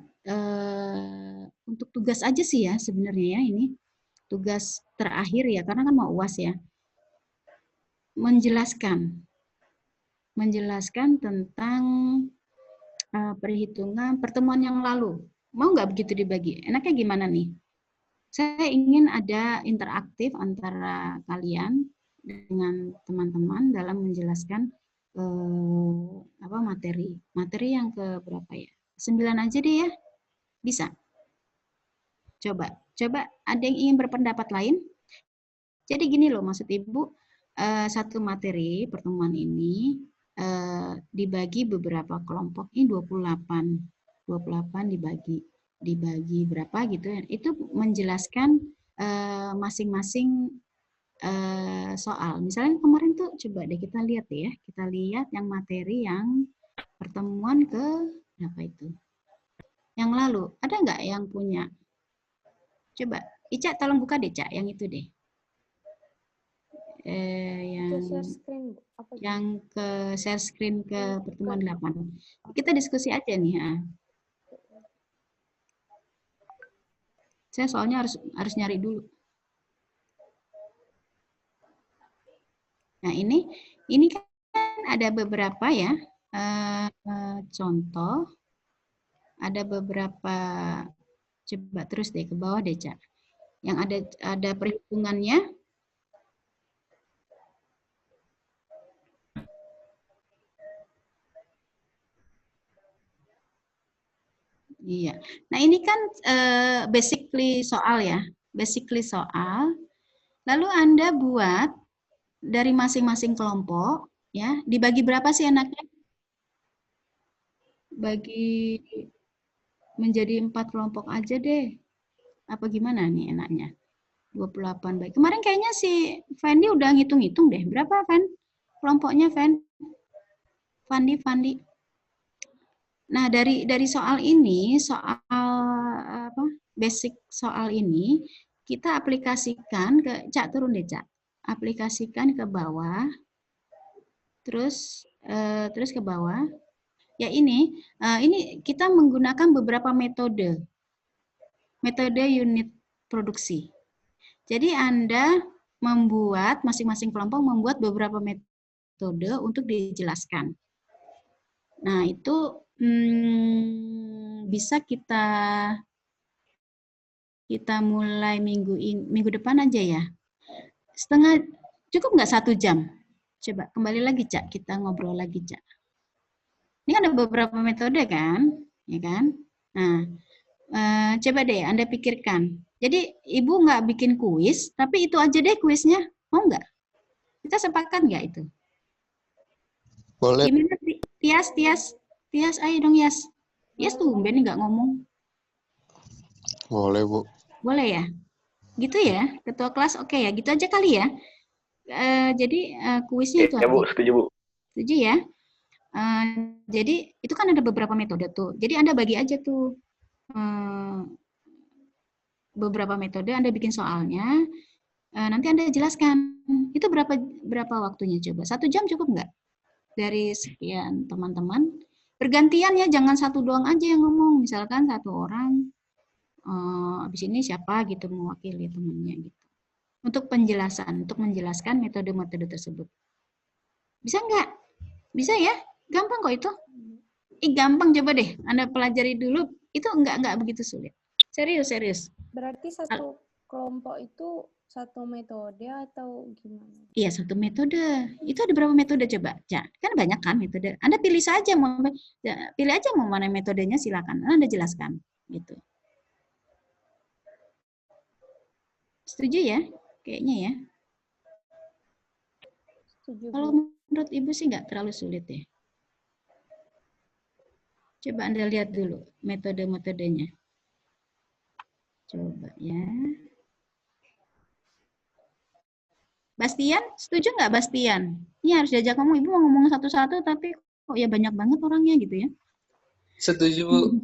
untuk tugas aja sih ya sebenarnya ya, ini tugas terakhir ya, karena kan mau UAS ya. Menjelaskan tentang perhitungan pertemuan yang lalu. Mau nggak begitu dibagi? Enaknya gimana nih? Saya ingin ada interaktif antara kalian dengan teman-teman dalam menjelaskan materi. Materi yang ke berapa ya? 9 aja deh ya. Bisa? Coba ada yang ingin berpendapat lain? Jadi gini loh maksud Ibu, satu materi pertemuan ini dibagi beberapa kelompok, ini 28 dibagi berapa gitu ya. Itu menjelaskan masing-masing soal. Misalnya kemarin tuh coba deh kita lihat ya. Kita lihat yang materi yang pertemuan ke berapa itu? Yang lalu, ada nggak yang punya? Coba, Ica tolong buka deh, Cak, yang itu deh. Yang ke share screen ke pertemuan 8. Kita diskusi aja nih. Ya. Saya soalnya harus nyari dulu. Nah ini kan ada beberapa ya contoh, ada beberapa, coba terus deh ke bawah deh Cak, yang ada perhitungannya. Iya. Nah ini kan basically soal ya, Lalu Anda buat dari masing-masing kelompok, ya, dibagi berapa sih enaknya? Bagi menjadi 4 kelompok aja deh. Apa gimana nih enaknya? 28 baik. Kemarin kayaknya si Fendi udah ngitung-ngitung deh. Berapa, Fen? Kelompoknya, Fen? Fandi. Nah, dari soal ini, basic soal ini, kita aplikasikan ke, Cak turun deh, Cak. Aplikasikan ke bawah, terus ke bawah. Ya ini kita menggunakan beberapa metode unit produksi. Jadi Anda membuat, masing-masing kelompok membuat beberapa metode untuk dijelaskan. Nah itu bisa kita mulai minggu depan aja ya. Cukup nggak 1 jam? Coba kembali lagi Cak, kita ngobrol lagi Cak. Ini kan ada beberapa metode kan, ya kan? Nah, coba deh Anda pikirkan. Jadi Ibu nggak bikin kuis, tapi itu aja deh kuisnya, mau nggak? Kita sepakat nggak itu? Boleh. Gimana Tias, ayo dong Yas. Yas tumben nggak ngomong. Boleh Bu. Boleh ya? Gitu ya, ketua kelas oke ya, gitu aja kali ya. Jadi kuisnya itu ya Bu, setuju Bu. Setuju ya? Jadi itu kan ada beberapa metode tuh. Jadi Anda bagi aja tuh beberapa metode, Anda bikin soalnya, nanti Anda jelaskan. Itu berapa waktunya coba? 1 jam cukup nggak? dari sekian teman-teman, bergantian ya, jangan satu doang aja yang ngomong. Misalkan satu orang, habis ini siapa gitu mewakili temannya gitu. Untuk penjelasan, untuk menjelaskan metode-metode tersebut. Bisa nggak? Bisa ya? Gampang kok itu. Gampang, coba deh Anda pelajari dulu. Itu nggak begitu sulit. Serius. Berarti satu kelompok itu satu metode atau gimana? Iya, satu metode. Itu ada berapa metode coba? Ya, kan banyak kan metode. Anda pilih saja pilih aja mau mana metodenya, silakan. Anda jelaskan gitu. Setuju ya? Kayaknya ya. Setuju, Kalau Bu. menurut Ibu sih nggak terlalu sulit ya. Coba Anda lihat dulu metode-metodenya. Coba ya. Bastian, setuju nggak Bastian? Ini harus diajak ngomong. Ibu mau ngomong satu-satu, tapi kok ya banyak banget orangnya gitu ya. Setuju, Bu.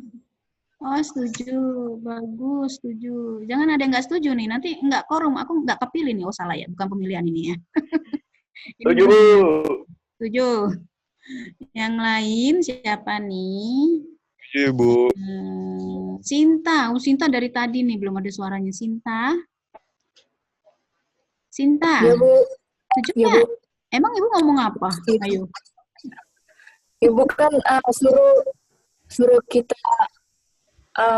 Oh, setuju. Bagus, setuju. Jangan ada yang nggak setuju nih. Nanti nggak korum. Aku nggak kepilih nih. Oh, salah ya. Bukan pemilihan ini ya. Setuju, Bu. Setuju. Yang lain siapa nih? Iya, Bu. Sinta. Sinta dari tadi nih. Belum ada suaranya. Sinta. Ya, Bu. Setuju Ya, nggak? Bu. Emang Ibu ngomong apa? Ayo. Ibu kan suruh kita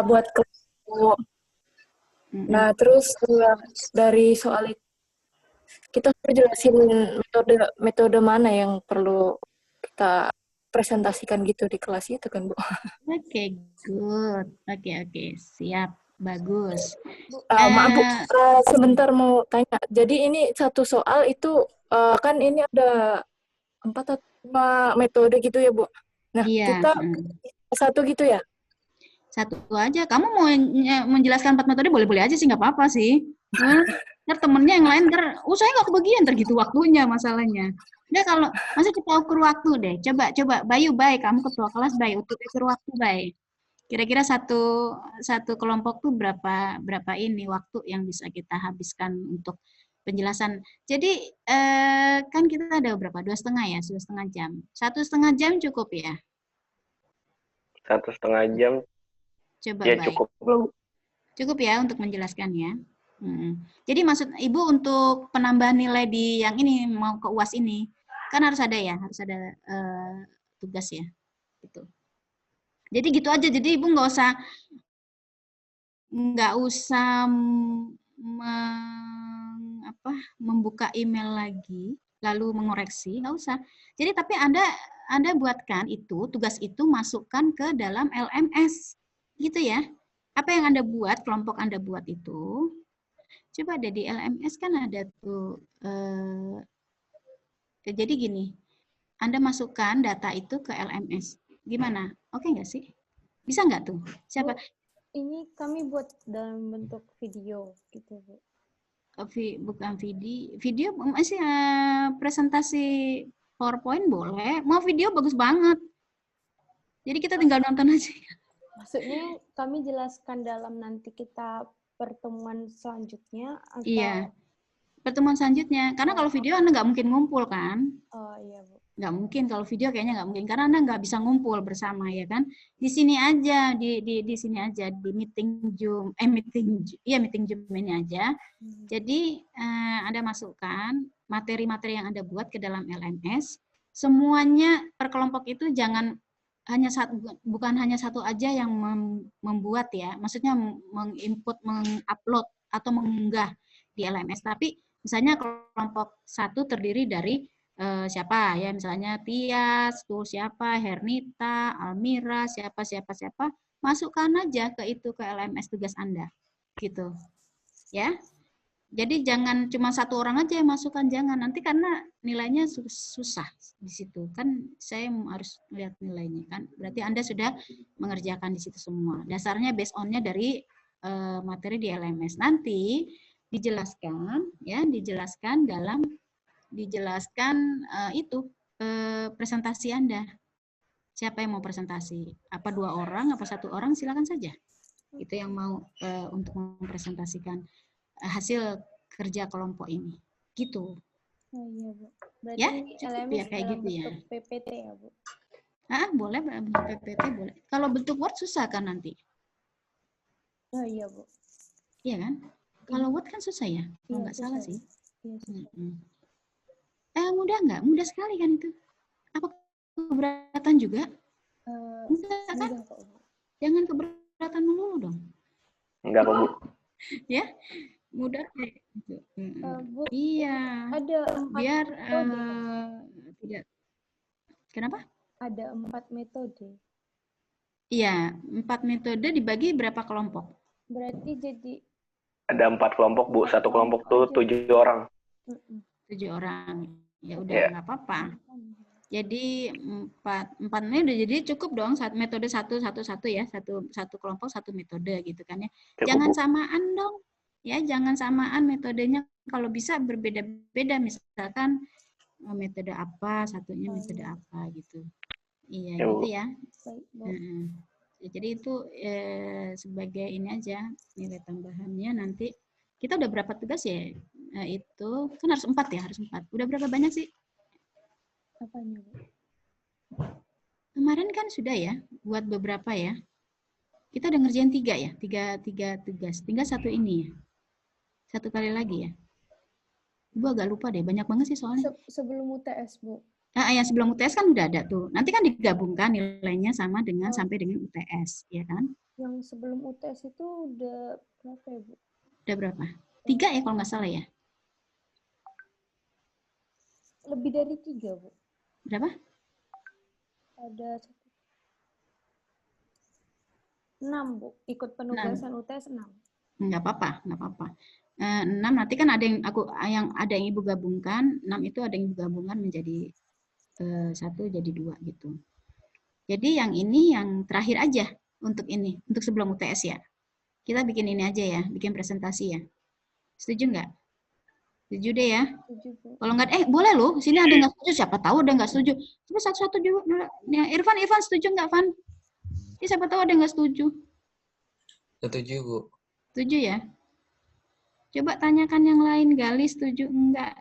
buat kelompok. Nah, terus dari soal itu kita perlu jelasin metode mana yang perlu kita presentasikan gitu di kelas itu kan, Bu. Oke, good. Oke. Siap. Bagus. Maaf, Bu. Sebentar mau tanya. Jadi ini satu soal itu kan ini ada 4 atau 5 metode gitu ya, Bu. Nah, iya. kita satu gitu ya? Satu aja. Kamu mau menjelaskan 4 metode boleh-boleh aja sih, nggak apa-apa sih. Ntar temennya yang lain saya nggak kebagian gitu waktunya masalahnya. Udah kalau masa kita ukur waktu deh. Coba Bayu, kamu ketua kelas Bayu, ukur waktu Bayu. Kira-kira satu kelompok tuh berapa ini waktu yang bisa kita habiskan untuk penjelasan. Jadi kan kita ada berapa? 2,5 ya, 2,5 jam. 1,5 jam cukup ya? 1,5 jam. Coba Ya, Baik. cukup belum? Cukup ya untuk menjelaskan ya. Jadi maksud Ibu untuk penambahan nilai di yang ini mau ke UAS ini kan harus ada tugas ya, gitu. Jadi gitu aja. Jadi Ibu nggak usah membuka email lagi lalu mengoreksi, nggak usah. Jadi tapi Anda buatkan itu tugas itu masukkan ke dalam LMS, gitu ya. Apa yang Anda buat, kelompok Anda buat itu, coba deh di LMS kan ada tuh. Jadi gini, Anda masukkan data itu ke LMS. Gimana? Oke nggak sih? Bisa nggak tuh? Siapa? Ini kami buat dalam bentuk video gitu, Bu. Bukan video masih presentasi PowerPoint boleh. Mau video bagus banget. Jadi kita tinggal nonton aja. Maksudnya kami jelaskan dalam nanti kita pertemuan selanjutnya atau? Iya. Pertemuan selanjutnya. Karena kalau video Anda nggak mungkin ngumpul kan? Oh iya, Bu. Nggak mungkin, kalau video kayaknya nggak mungkin. Karena Anda nggak bisa ngumpul bersama ya kan? Di sini aja, di sini aja, di meeting Zoom ini aja. Jadi Anda masukkan materi-materi yang Anda buat ke dalam LMS. Semuanya per kelompok itu bukan hanya satu aja yang membuat ya. Maksudnya menginput, mengupload atau mengunggah di LMS. Tapi misalnya kelompok 1 terdiri dari siapa ya, misalnya Tias, tuh siapa, Hernita, Almira, siapa, masukkan aja ke LMS tugas Anda, gitu, ya. Jadi jangan cuma satu orang aja yang masukkan, jangan, nanti karena nilainya susah di situ, kan saya harus lihat nilainya kan, berarti Anda sudah mengerjakan di situ semua, dasarnya based on-nya dari materi di LMS, nanti dijelaskan presentasi Anda. Siapa yang mau presentasi? Apa 2 orang, apa 1 orang, silakan saja. Itu yang mau untuk mempresentasikan hasil kerja kelompok ini. Gitu. Oh iya, Bu. Berarti Ya, ini cukup LMS ya kayak dalam gitu ya. bentuk PPT ya, Bu? Boleh bentuk PPT boleh. Kalau bentuk Word susah kan nanti? Oh iya, Bu. Iya kan? Kalau Word kan susah ya? Kalau Iya, nggak salah susah, sih. Bu. Iya, susah. Mudah nggak? Mudah sekali kan itu. Apa keberatan juga? Enggak kan? Mudah kok, Bu. Jangan keberatan melulu dong. Enggak kok, Bu. Ya, mudah kayak gitu. Bu, Iya. ada 4 Biar metode. tidak. Kenapa? Ada 4 metode. Iya, 4 metode dibagi berapa kelompok? Berarti jadi Ada 4 kelompok, Bu. Satu kelompok tuh 7 orang. 7 orang. Ya udah Iya. nggak apa-apa. Jadi 4 ini udah jadi cukup dong metode satu ya, satu kelompok satu metode gitu kan ya. Cukup, Jangan Bu. samaan dong. Ya, jangan samaan metodenya, kalau bisa berbeda-beda, misalkan metode apa, satunya metode apa gitu. Iya, Ya, Bu. gitu ya. baik, Bu. Jadi itu sebagai ini aja nilai tambahannya nanti. Kita udah berapa tugas ya? Itu kan harus 4 ya, harus 4. Udah berapa banyak sih? Apanya, Bu? Kemarin kan sudah ya, buat beberapa ya. Kita udah ngerjain 3 ya, 3 tugas. Tinggal satu ini ya. Satu kali lagi ya. Ibu agak lupa deh, banyak banget sih soalnya. Sebelum UTS, Bu. Yang sebelum UTS kan udah ada tuh. Nanti kan digabungkan nilainya sama dengan sampai dengan UTS, ya kan? Yang sebelum UTS itu udah berapa ya, Bu? Udah berapa? 3 ya kalau nggak salah ya. Lebih dari 3, Bu. Berapa? Ada 6, Bu. Ikut penugasan UTS 6. Nggak apa-apa, nggak apa-apa. 6 nanti kan ada yang ibu gabungkan, 6 itu ada yang ibu gabungkan menjadi 1 jadi 2 gitu. Jadi yang ini yang terakhir aja untuk ini, untuk sebelum UTS ya. Kita bikin ini aja ya, bikin presentasi ya. Setuju nggak? Setuju deh ya. Kalau nggak, boleh loh. Sini ada nggak setuju? Siapa tahu ada nggak setuju. Coba satu-satu dulu. Ya, Irfan setuju nggak, Van? Ini siapa tahu ada nggak setuju. Setuju, Bu. Setuju ya. Coba tanyakan yang lain, Gali setuju enggak?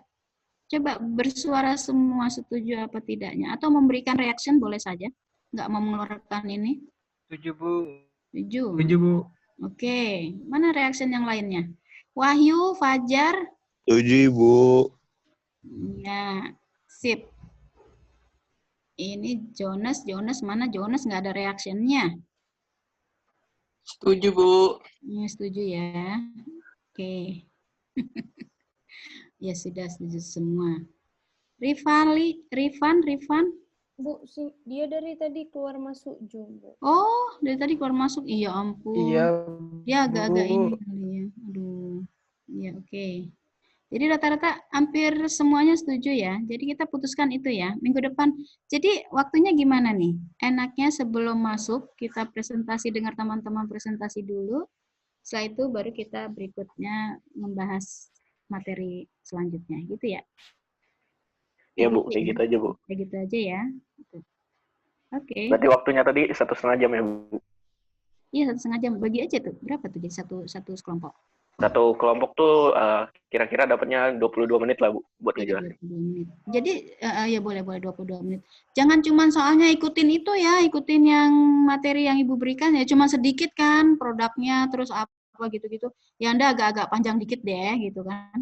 Coba bersuara semua setuju apa tidaknya. Atau memberikan reaction boleh saja. Nggak mau mengeluarkan ini. Setuju, Bu. Setuju. Setuju, Bu. Oke. Mana reaction yang lainnya? Wahyu, Fajar. Setuju, Ibu. Ya, sip. Ini Jonas mana Jonas nggak ada reactionnya. Setuju, Bu. Setuju ya. Oke. Ya sudah setuju semua. Rifan. Bu, dia dari tadi keluar masuk Zoom, Bu. Oh, dari tadi keluar masuk. Iya ampun. Iya. Ya agak-agak Bu. ini kali ya. Aduh. Ya oke. Jadi rata-rata hampir semuanya setuju ya. Jadi kita putuskan itu ya. Minggu depan. Jadi waktunya gimana nih? Enaknya sebelum masuk kita presentasi, dengar teman-teman presentasi dulu. Setelah itu baru kita berikutnya membahas materi selanjutnya. Gitu ya? Iya, Bu. Kayak gitu aja, Bu. Kayak gitu aja ya. Oke. Berarti waktunya tadi 1,5 jam ya, Bu? Iya, 1,5 jam. Bagi aja tuh. Berapa tuh jadi satu kelompok? Satu kelompok tuh kira-kira dapatnya 22 menit lah, Bu, buat ngejelasin. 22 menit. Jadi ya boleh 22 menit. Jangan cuma soalnya ikutin itu ya, ikutin yang materi yang Ibu berikan ya, cuma sedikit kan produknya terus apa gitu-gitu. Ya Anda agak-agak panjang dikit deh gitu kan.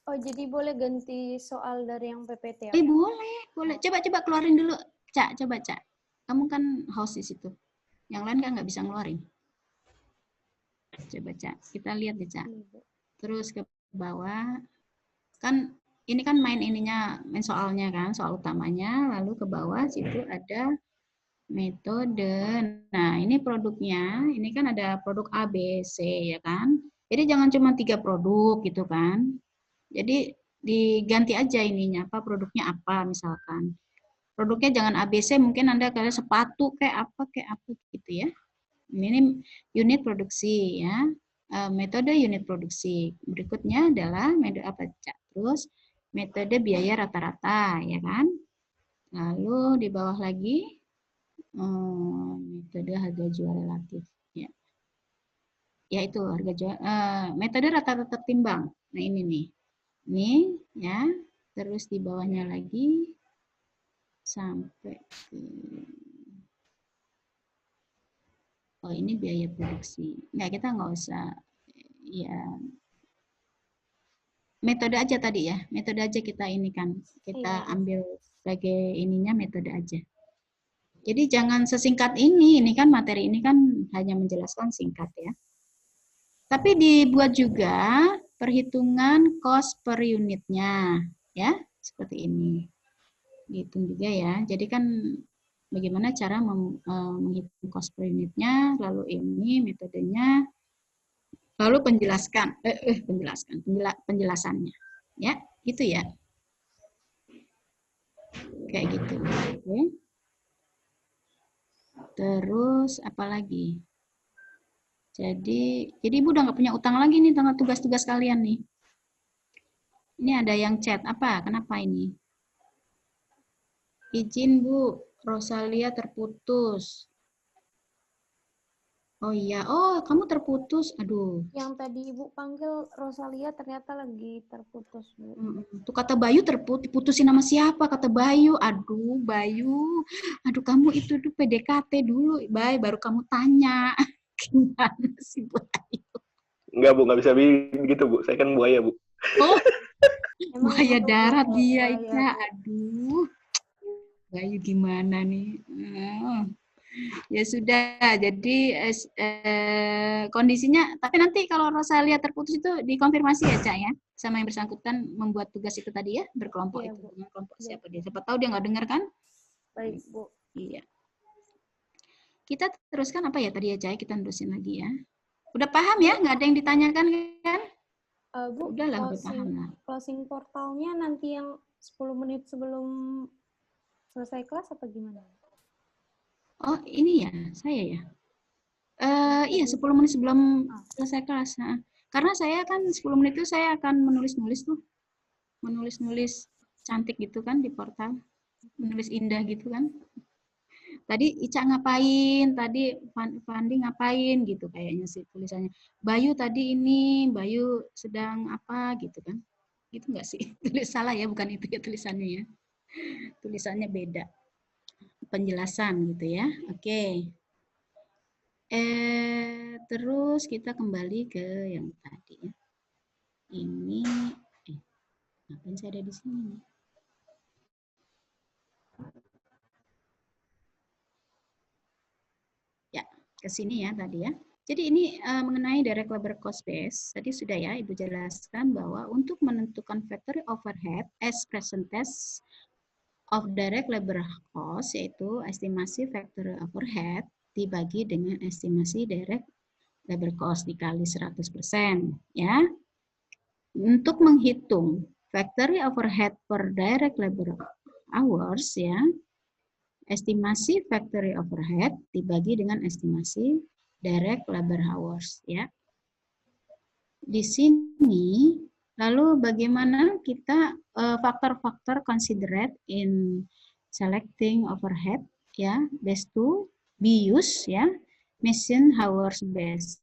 Oh, jadi boleh ganti soal dari yang PPT ya? Boleh. Coba keluarin dulu. Cak. Kamu kan host di situ. Yang lain kan nggak bisa ngeluarin. Coba, Cak. Kita lihat deh, Cak. Terus ke bawah. Kan ini kan main soalnya kan, soal utamanya. Lalu ke bawah situ ada metode. Nah, ini produknya. Ini kan ada produk A, B, C, ya kan? Jadi jangan cuma 3 produk gitu kan. Jadi diganti aja ininya, produknya apa misalkan. Produknya jangan ABC, mungkin Anda kayak sepatu kayak apa gitu ya. Ini unit produksi ya. Metode unit produksi. Berikutnya adalah metode apa, Cak? Terus metode biaya rata-rata ya kan. Lalu di bawah lagi metode harga jual relatif ya. Ya itu harga jual metode rata-rata timbang. Nah, ini nih. Ini ya, Terus di bawahnya lagi sampai ke, oh ini biaya produksi. Enggak, kita nggak usah, ya metode aja tadi ya, metode aja kita ini kan, kita ambil sebagai ininya metode aja. Jadi jangan sesingkat ini kan materi ini kan hanya menjelaskan singkat ya. Tapi dibuat juga perhitungan cost per unitnya ya, seperti ini. Dihitung juga ya. Jadi kan bagaimana cara menghitung cost per unitnya, lalu ini metodenya, lalu penjelasannya. Ya, gitu ya. Kayak gitu. Oke. Terus apa lagi? Jadi Ibu udah nggak punya utang lagi nih tentang tugas-tugas kalian nih. Ini ada yang chat, apa? Kenapa ini? Izin Bu, Rosalia terputus. Oh iya, oh kamu terputus, aduh. Yang tadi Ibu panggil Rosalia ternyata lagi terputus, Bu. Tuh kata Bayu putusin sama siapa? Kata Bayu, aduh Bayu, aduh kamu itu tuh PDKT dulu, baru kamu tanya. Gimana sih Bayu? Enggak Bu, nggak bisa begitu Bu, saya kan buaya Bu. Oh, buaya darat dia, Ica, aduh. Bayu gimana nih? Ya sudah, jadi kondisinya, tapi nanti kalau Rosalia terputus itu dikonfirmasi ya, Cak ya, sama yang bersangkutan membuat tugas itu tadi ya, berkelompok itu, dengan kelompok siapa dia, siapa tahu dia nggak dengar kan? Baik, Bu. Iya. Kita teruskan apa ya tadi ya, Cak, kita terusin lagi ya. Udah paham ya, nggak ada yang ditanyakan kan? Bu, udahlah, udah paham lah. Closing portalnya nanti yang 10 menit sebelum selesai kelas apa gimana? Oh, ini ya, saya ya. Iya, 10 menit sebelum selesai kelas. Nah, karena saya kan 10 menit itu saya akan menulis-nulis tuh. Menulis-nulis cantik gitu kan di portal. Menulis indah gitu kan. Tadi Ica ngapain, tadi Fandi ngapain gitu kayaknya sih tulisannya. Bayu tadi ini, Bayu sedang apa gitu kan. Gitu enggak sih? Tulis salah ya, bukan itu ya tulisannya ya. Tulisannya beda. Penjelasan gitu ya. Oke. Terus kita kembali ke yang tadi ya. Ini ngapain saya ada di sini? Ya, ke sini ya tadi ya. Jadi ini mengenai direct labor cost base. Tadi sudah ya Ibu jelaskan bahwa untuk menentukan factory overhead as percentage of direct labor cost, yaitu estimasi factory overhead dibagi dengan estimasi direct labor cost dikali 100%. Ya. Untuk menghitung factory overhead per direct labor hours, ya, estimasi factory overhead dibagi dengan estimasi direct labor hours. Ya. Di sini, lalu bagaimana kita faktor-faktor considered in selecting overhead ya, based to be used ya, machine hours based,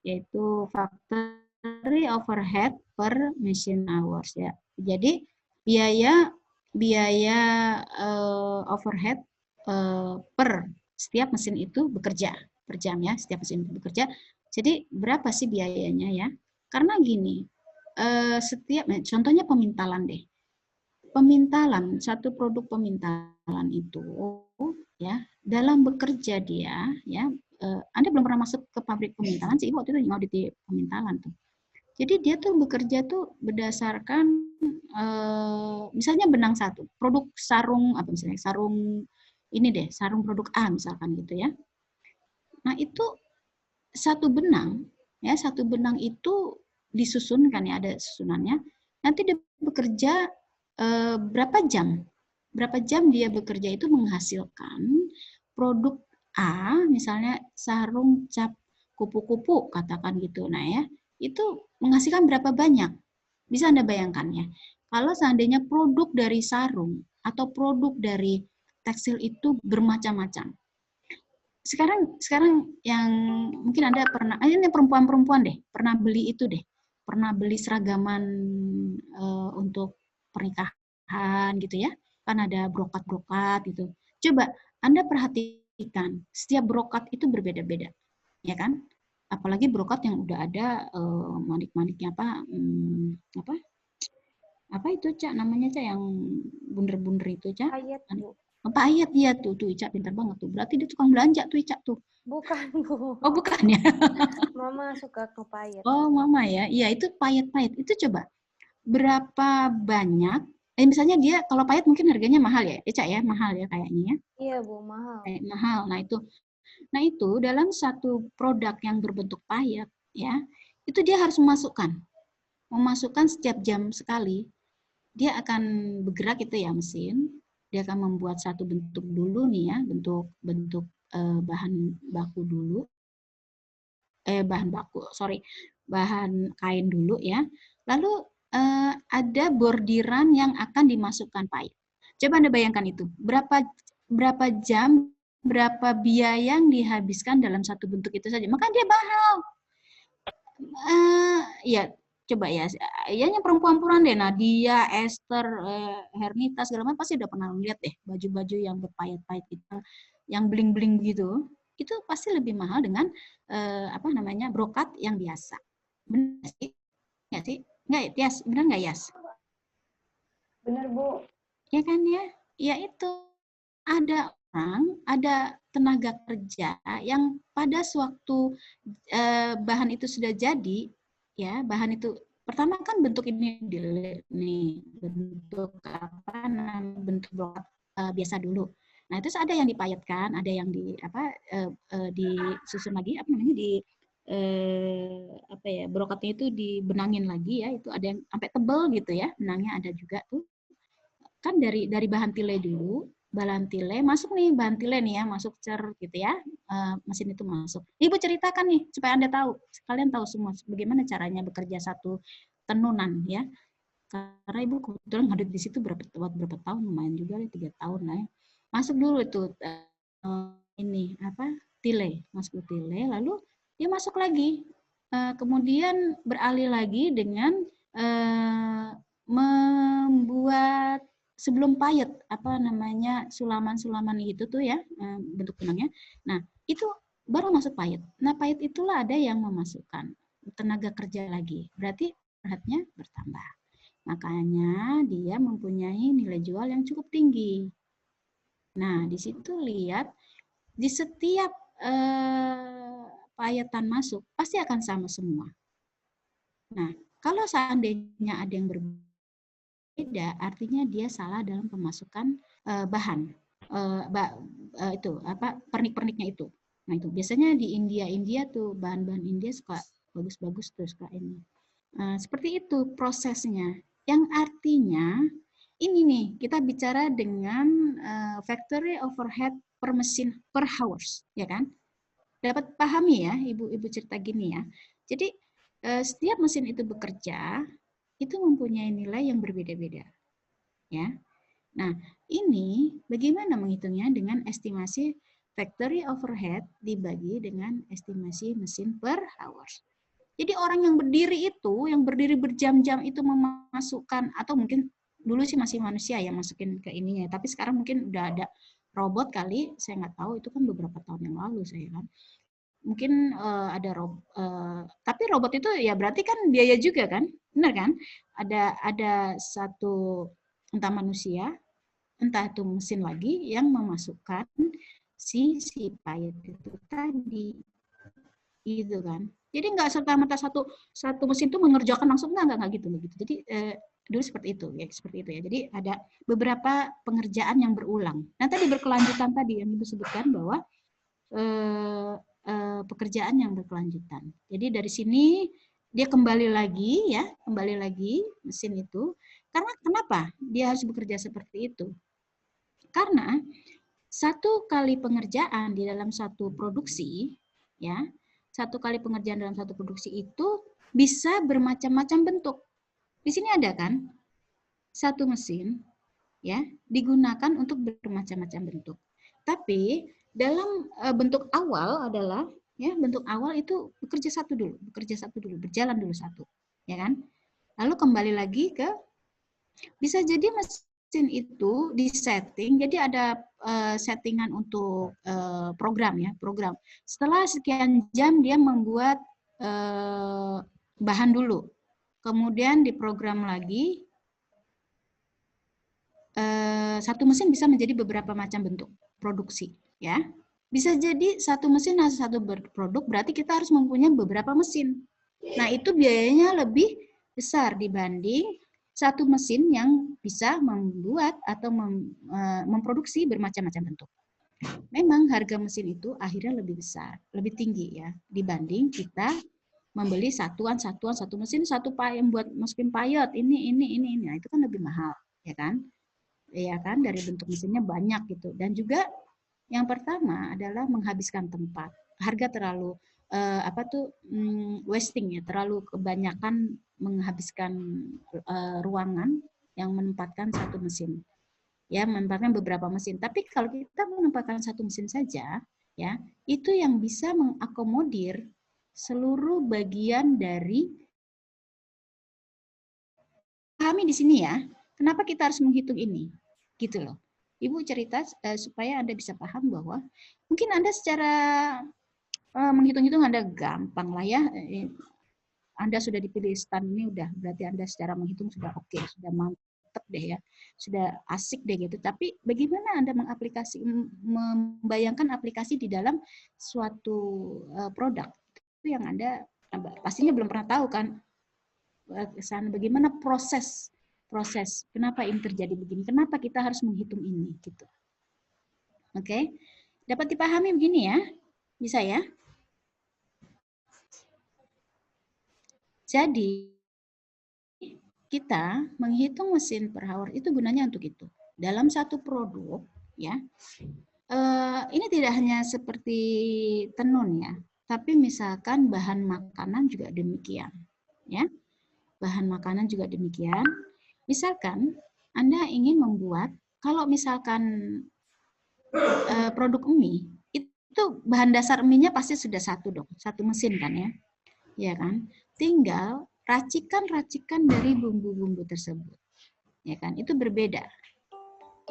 yaitu factory overhead per machine hours ya. Jadi biaya overhead per setiap mesin itu bekerja per jam ya, setiap mesin itu bekerja. Jadi berapa sih biayanya ya? Karena gini, setiap contohnya pemintalan deh. Pemintalan, satu produk pemintalan itu ya, dalam bekerja dia ya, Anda belum pernah masuk ke pabrik pemintalan sih, waktu itu ngaudit di pemintalan tuh. Jadi dia tuh bekerja tuh berdasarkan misalnya benang satu, produk sarung apa misalnya, sarung ini deh, sarung produk A misalkan gitu ya. Nah, itu satu benang ya, satu benang itu disusunkan ya, ada susunannya. Nanti dia bekerja berapa jam? Berapa jam dia bekerja itu menghasilkan produk A, misalnya sarung cap kupu-kupu katakan gitu. Nah ya, itu menghasilkan berapa banyak? Bisa Anda bayangkan ya. Kalau seandainya produk dari sarung atau produk dari tekstil itu bermacam-macam. Sekarang yang mungkin Anda pernah, ini perempuan-perempuan deh, pernah beli itu deh, pernah beli seragaman untuk pernikahan bahan gitu ya. Kan ada brokat-brokat gitu. Coba Anda perhatikan, setiap brokat itu berbeda-beda, ya kan? Apalagi brokat yang udah ada manik-maniknya apa itu Cak namanya Cak yang bunder-bunder itu Cak? Payet, Bu. Payet ya tuh Cak pintar banget tuh. Berarti dia tukang belanja tuh Cak tuh. Bukan, Bu. Oh bukan ya? Mama suka ngepayet. Oh mama ya, iya itu payet-payet. Itu coba berapa banyak? Misalnya dia kalau payet mungkin harganya mahal ya, Cak ya, mahal ya kayaknya ya. Iya Bu, mahal. Mahal. Nah itu dalam satu produk yang berbentuk payet ya, itu dia harus memasukkan setiap jam sekali. Dia akan bergerak itu ya mesin. Dia akan membuat satu bentuk dulu nih ya, bentuk bahan baku dulu. Bahan kain dulu ya. Lalu ada bordiran yang akan dimasukkan payet. Coba Anda bayangkan itu. Berapa jam, berapa biaya yang dihabiskan dalam satu bentuk itu saja. Maka dia mahal. Ya, coba ya. Yang perempuan-perempuan deh, Nadia, Esther, Hernita, segala macam pasti udah pernah lihat deh baju-baju yang berpayet-payet itu, yang bling-bling gitu. Itu pasti lebih mahal dengan brokat yang biasa. Benar sih? Nggak sih? Nggak, Yas? Benar nggak, Yas? Benar, Bu. Ya kan ya? Ya itu. Ada orang, ada tenaga kerja yang pada sewaktu bahan itu sudah jadi, ya bahan itu pertama kan bentuk ini nih, bentuk bentuk brokat biasa dulu. Nah itu ada yang dipayetkan, ada yang disusun lagi brokatnya itu dibenangin lagi ya, itu ada yang sampai tebel gitu ya, benangnya ada juga tuh. Kan dari bahan tile dulu, bahan tile masuk nih, bahan tile nih ya, masuk gitu ya, mesin itu masuk. Ibu ceritakan nih supaya Anda tahu, kalian tahu semua bagaimana caranya bekerja satu tenunan ya. Karena Ibu kebetulan ngaduk di situ berapa tahun, lumayan juga 3 tahun lah ya. Masuk dulu itu tile, masuk ke tile, lalu dia masuk lagi. Kemudian beralih lagi dengan membuat sebelum payet sulaman-sulaman gitu tuh ya, bentuk benangnya. Nah, itu baru masuk payet. Nah, payet itulah ada yang memasukkan tenaga kerja lagi. Berarti beratnya bertambah. Makanya dia mempunyai nilai jual yang cukup tinggi. Nah, di situ lihat di setiap payetan masuk pasti akan sama semua. Nah, kalau seandainya ada yang berbeda, artinya dia salah dalam pemasukan bahan pernik-perniknya itu. Nah itu biasanya di India tuh bahan-bahan India suka bagus-bagus tuh suka ini. Seperti itu prosesnya. Yang artinya ini nih kita bicara dengan factory overhead per mesin per hours, ya kan? Dapat pahami ya, ibu cerita gini ya. Jadi setiap mesin itu bekerja itu mempunyai nilai yang berbeda-beda, ya. Nah, ini bagaimana menghitungnya dengan estimasi factory overhead dibagi dengan estimasi mesin per hours. Jadi orang yang berdiri berjam-jam itu memasukkan, atau mungkin dulu sih masih manusia yang masukin ke ininya, tapi sekarang mungkin udah ada robot kali, saya nggak tahu, itu kan beberapa tahun yang lalu saya kan. Mungkin ada tapi robot itu ya berarti kan biaya juga kan, benar kan? Ada satu entah manusia, entah itu mesin lagi yang memasukkan si payet itu tadi, gitu kan? Jadi nggak serta-merta satu mesin itu mengerjakan langsung nggak gitu. Jadi dulu seperti itu ya. Jadi ada beberapa pengerjaan yang berulang. Nah tadi berkelanjutan tadi yang Ibu sebutkan bahwa pekerjaan yang berkelanjutan. Jadi dari sini dia kembali lagi mesin itu. Karena kenapa dia harus bekerja seperti itu? Karena satu kali pengerjaan di dalam satu produksi, ya, satu kali pengerjaan dalam satu produksi itu bisa bermacam-macam bentuk. Di sini ada kan satu mesin, ya, digunakan untuk bermacam-macam bentuk. Tapi dalam bentuk awal adalah bentuk awal itu bekerja satu dulu, berjalan dulu satu, ya kan? Lalu kembali lagi ke bisa jadi mesin itu disetting, jadi ada settingan untuk program ya, program. Setelah sekian jam dia membuat bahan dulu, kemudian diprogram lagi. Satu mesin bisa menjadi beberapa macam bentuk produksi, ya. Bisa jadi satu mesin satu produk, berarti kita harus mempunyai beberapa mesin. Nah, itu biayanya lebih besar dibanding satu mesin yang bisa membuat atau memproduksi bermacam-macam bentuk. Memang harga mesin itu akhirnya lebih besar, lebih tinggi ya, dibanding kita membeli satuan-satuan satu mesin, satu yang buat mesin payet, ini. Nah, itu kan lebih mahal, ya kan? Ya kan, dari bentuk mesinnya banyak gitu. Dan juga yang pertama adalah menghabiskan tempat. Harga terlalu wasting ya, terlalu kebanyakan menghabiskan ruangan yang menempatkan satu mesin. Ya, menempatkan beberapa mesin. Tapi kalau kita menempatkan satu mesin saja, ya, itu yang bisa mengakomodir seluruh bagian dari. Pahami di sini ya, kenapa kita harus menghitung ini? Gitu loh. Ibu cerita supaya Anda bisa paham bahwa mungkin Anda secara menghitung-hitung Anda gampang lah ya. Anda sudah dipilih stan ini udah berarti Anda secara menghitung sudah oke, sudah mantep deh ya. Sudah asik deh gitu. Tapi bagaimana Anda membayangkan aplikasi di dalam suatu produk? Itu yang Anda pastinya belum pernah tahu kan. Bagaimana proses kenapa ini terjadi begini, kenapa kita harus menghitung ini gitu. Oke, dapat dipahami begini ya, bisa ya. Jadi kita menghitung mesin per hour itu gunanya untuk itu. Dalam satu produk ya, ini tidak hanya seperti tenun ya, tapi misalkan bahan makanan juga demikian ya. Bahan makanan juga demikian. Misalkan Anda ingin membuat, kalau misalkan produk mie, itu bahan dasar mie-nya pasti sudah satu dong, satu mesin kan ya, ya kan? Tinggal racikan-racikan dari bumbu-bumbu tersebut, ya kan? Itu berbeda,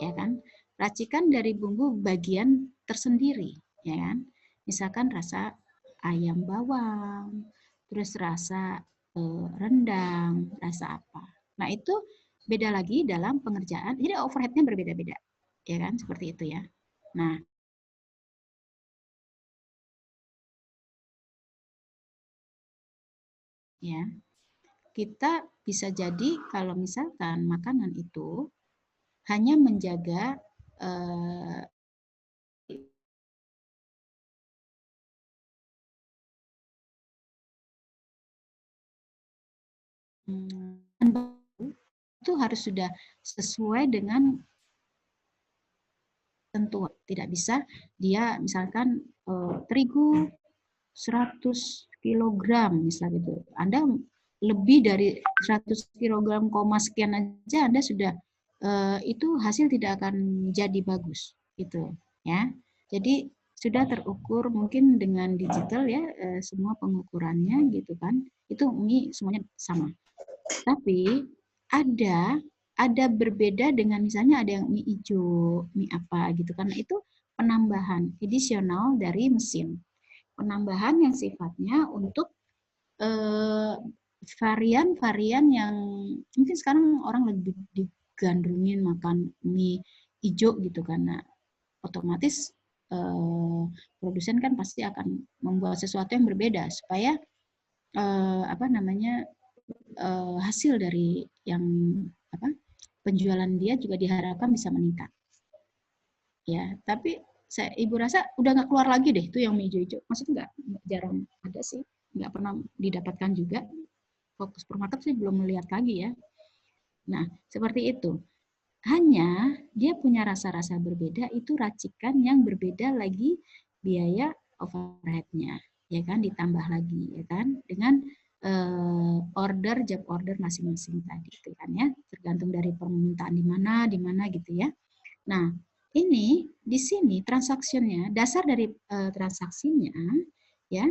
ya kan? Racikan dari bumbu bagian tersendiri, ya kan? Misalkan rasa ayam bawang, terus rasa rendang, rasa apa? Nah itu beda lagi dalam pengerjaan, jadi overhead-nya berbeda-beda, ya kan, seperti itu ya. Nah, ya, kita bisa jadi kalau misalkan makanan itu hanya menjaga itu harus sudah sesuai dengan tentuan. Tidak bisa dia misalkan terigu 100 kg misalnya gitu. Anda lebih dari 100 kg, sekian aja Anda sudah itu hasil tidak akan jadi bagus gitu ya. Jadi sudah terukur mungkin dengan digital ya, semua pengukurannya gitu kan. Itu mie semuanya sama. Tapi ada berbeda dengan misalnya ada yang mie hijau, mie apa gitu, karena itu penambahan additional dari mesin. Penambahan yang sifatnya untuk varian-varian yang mungkin sekarang orang lebih digandrungin makan mie hijau gitu, karena otomatis produsen kan pasti akan membuat sesuatu yang berbeda supaya hasil dari yang penjualan dia juga diharapkan bisa meningkat. Ya, tapi ibu rasa udah nggak keluar lagi deh itu yang mie hijau-hijau. Maksudnya nggak jarang ada sih, nggak pernah didapatkan juga. Fokus supermarket sih belum melihat lagi ya. Nah, seperti itu. Hanya dia punya rasa-rasa berbeda, itu racikan yang berbeda lagi biaya overhead-nya, ya kan, ditambah lagi, ya kan, dengan job order masing-masing tadi, itu kan ya, tergantung dari permintaan di mana gitu ya. Nah, ini di sini transaksinya, dasar dari transaksinya, ya,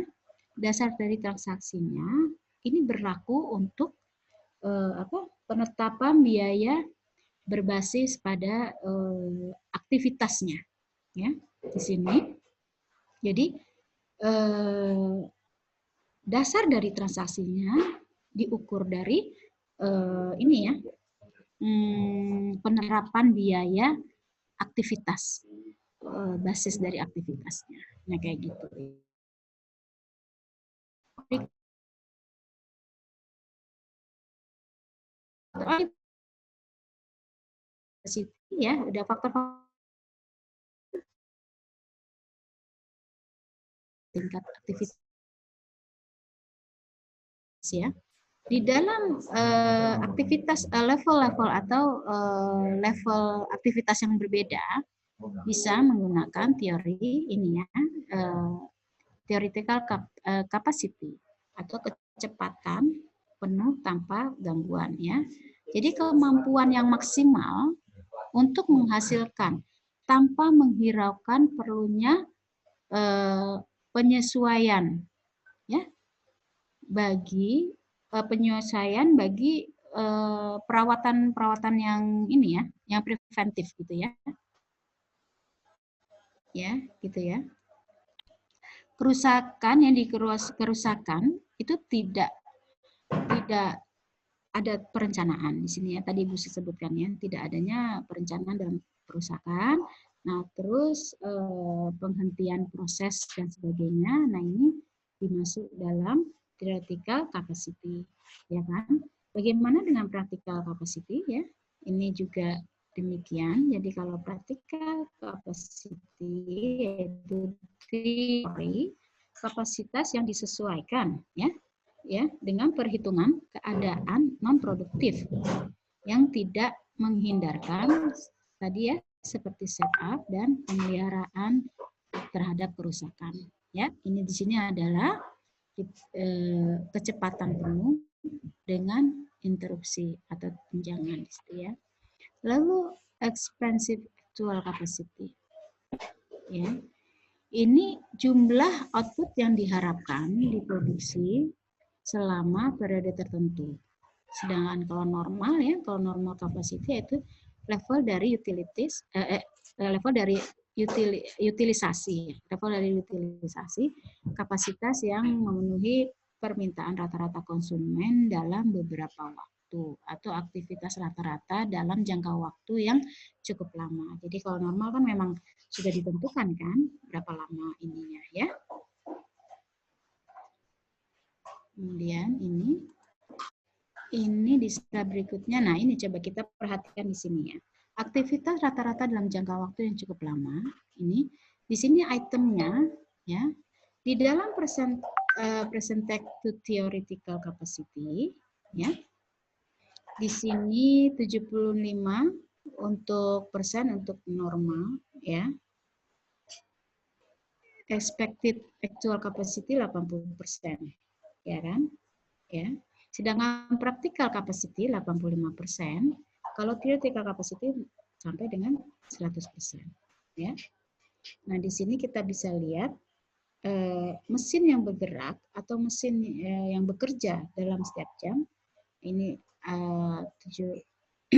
dasar dari transaksinya ini berlaku untuk penetapan biaya berbasis pada aktivitasnya, ya di sini. Jadi dasar dari transaksinya diukur dari ini ya, penerapan biaya aktivitas, basis dari aktivitasnya. Nah kayak gitu. Ya, ada faktor tingkat aktivitas ya. Di dalam aktivitas level-level atau level aktivitas yang berbeda bisa menggunakan teori ini ya, theoretical capacity atau kecepatan penuh tanpa gangguan ya. Jadi kemampuan yang maksimal untuk menghasilkan tanpa menghiraukan perlunya penyesuaian ya, bagi penyesuaian bagi perawatan yang ini ya, yang preventif gitu ya. Ya, gitu ya. Kerusakan yang kerusakan itu tidak ada perencanaan di sini ya. Tadi Ibu sebutkan ya, tidak adanya perencanaan dalam kerusakan. Nah, terus penghentian proses dan sebagainya. Nah, ini dimasuk dalam theoretical capacity, ya kan? Bagaimana dengan practical capacity ya? Ini juga demikian. Jadi kalau practical capacity yaitu teori kapasitas yang disesuaikan ya dengan perhitungan keadaan non produktif yang tidak menghindarkan tadi ya seperti setup dan pemeliharaan terhadap kerusakan ya. Ini di sini adalah kecepatan penuh dengan interupsi atau tunjangan gitu ya. Lalu expensive actual capacity ya. Ini jumlah output yang diharapkan diproduksi selama periode tertentu. Sedangkan kalau normal ya, kalau normal capacity itu level dari utilisasi kapasitas yang memenuhi permintaan rata-rata konsumen dalam beberapa waktu atau aktivitas rata-rata dalam jangka waktu yang cukup lama. Jadi kalau normal kan memang sudah ditentukan kan berapa lama ininya ya. Kemudian ini di slide berikutnya. Nah, ini coba kita perhatikan di sini ya. Aktivitas rata-rata dalam jangka waktu yang cukup lama. Ini di sini itemnya ya. Di dalam percentage to theoretical capacity ya. Di sini 75 untuk persen untuk normal ya. Expected actual capacity 80%. Ya kan? Ya. Sedangkan practical capacity 85%, kalau theoretical capacity sampai dengan 100%. Ya. Nah, di sini kita bisa lihat mesin yang bergerak atau mesin yang bekerja dalam setiap jam ini 7.500,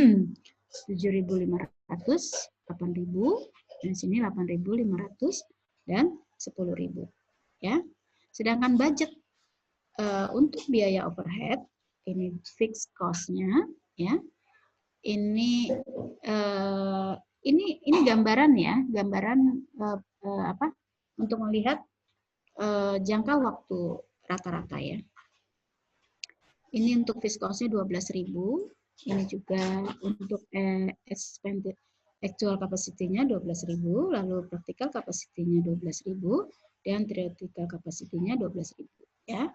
8.000, dan sini 8.500 dan 10.000. Ya. Sedangkan budget untuk biaya overhead ini fixed cost-nya ya. Ini gambaran ya, gambaran untuk melihat jangka waktu rata-rata ya. Ini untuk fixed cost-nya 12.000, ini juga untuk expanded actual capacity-nya 12.000, lalu practical capacity-nya 12.000 dan theoretical capacity-nya 12.000 ya.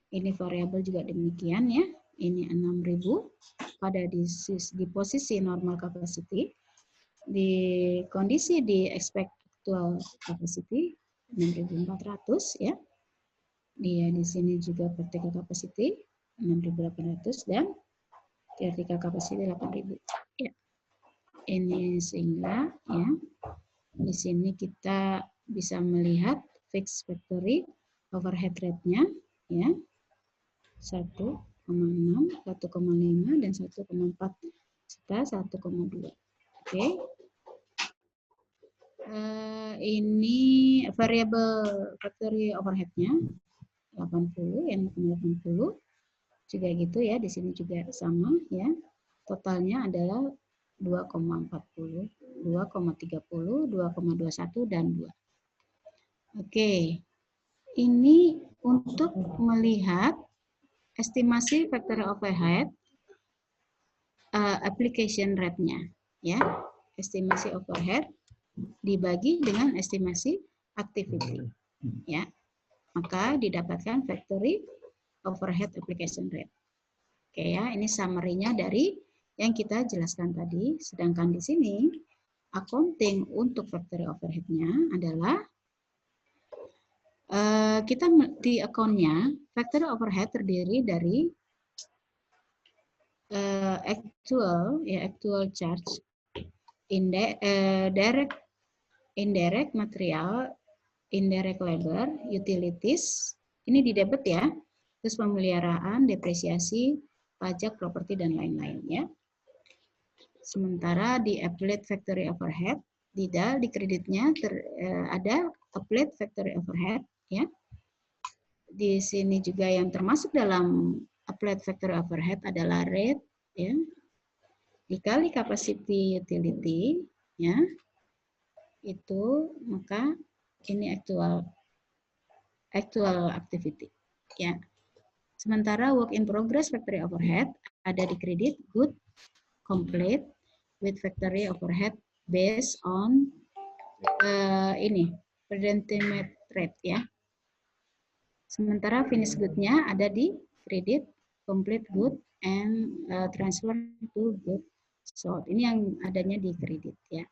Ini variabel juga demikian ya. Ini 6.000 pada di posisi normal capacity. Di kondisi di expect actual capacity 6.400 ya. Dia di sini juga practical capacity 6.800 dan theoretical capacity 8.000 ya. Ini sehingga ya di sini kita bisa melihat fixed factory overhead rate-nya ya. 1,6, 1,5 dan 1,4 kita 1,2. Oke. Ini variable factory overhead-nya 80, N80 juga gitu ya. Di sini juga sama ya. Totalnya adalah 2,40, 2,30, 2,21 dan 2. Oke. Ini untuk melihat estimasi factory overhead application rate-nya ya. Estimasi overhead dibagi dengan estimasi activity ya. Maka didapatkan factory overhead application rate. Oke ya, ini summary-nya dari yang kita jelaskan tadi. Sedangkan di sini accounting untuk factory overhead-nya adalah kita di account-nya factory overhead terdiri dari actual charge, indirect material, indirect labor, utilities, ini di debit ya, terus pemeliharaan, depresiasi, pajak, properti, dan lain-lain ya. Sementara di applied factory overhead, di kreditnya ada applied factory overhead ya. Di sini juga yang termasuk dalam applied factory overhead adalah rate ya, dikali capacity utility ya, itu maka ini actual activity ya. Sementara work in progress factory overhead ada di kredit good complete with factory overhead based on ini predetermined rate ya. Sementara finish good-nya ada di kredit complete good and transfer to good sold. Ini yang adanya di kredit ya.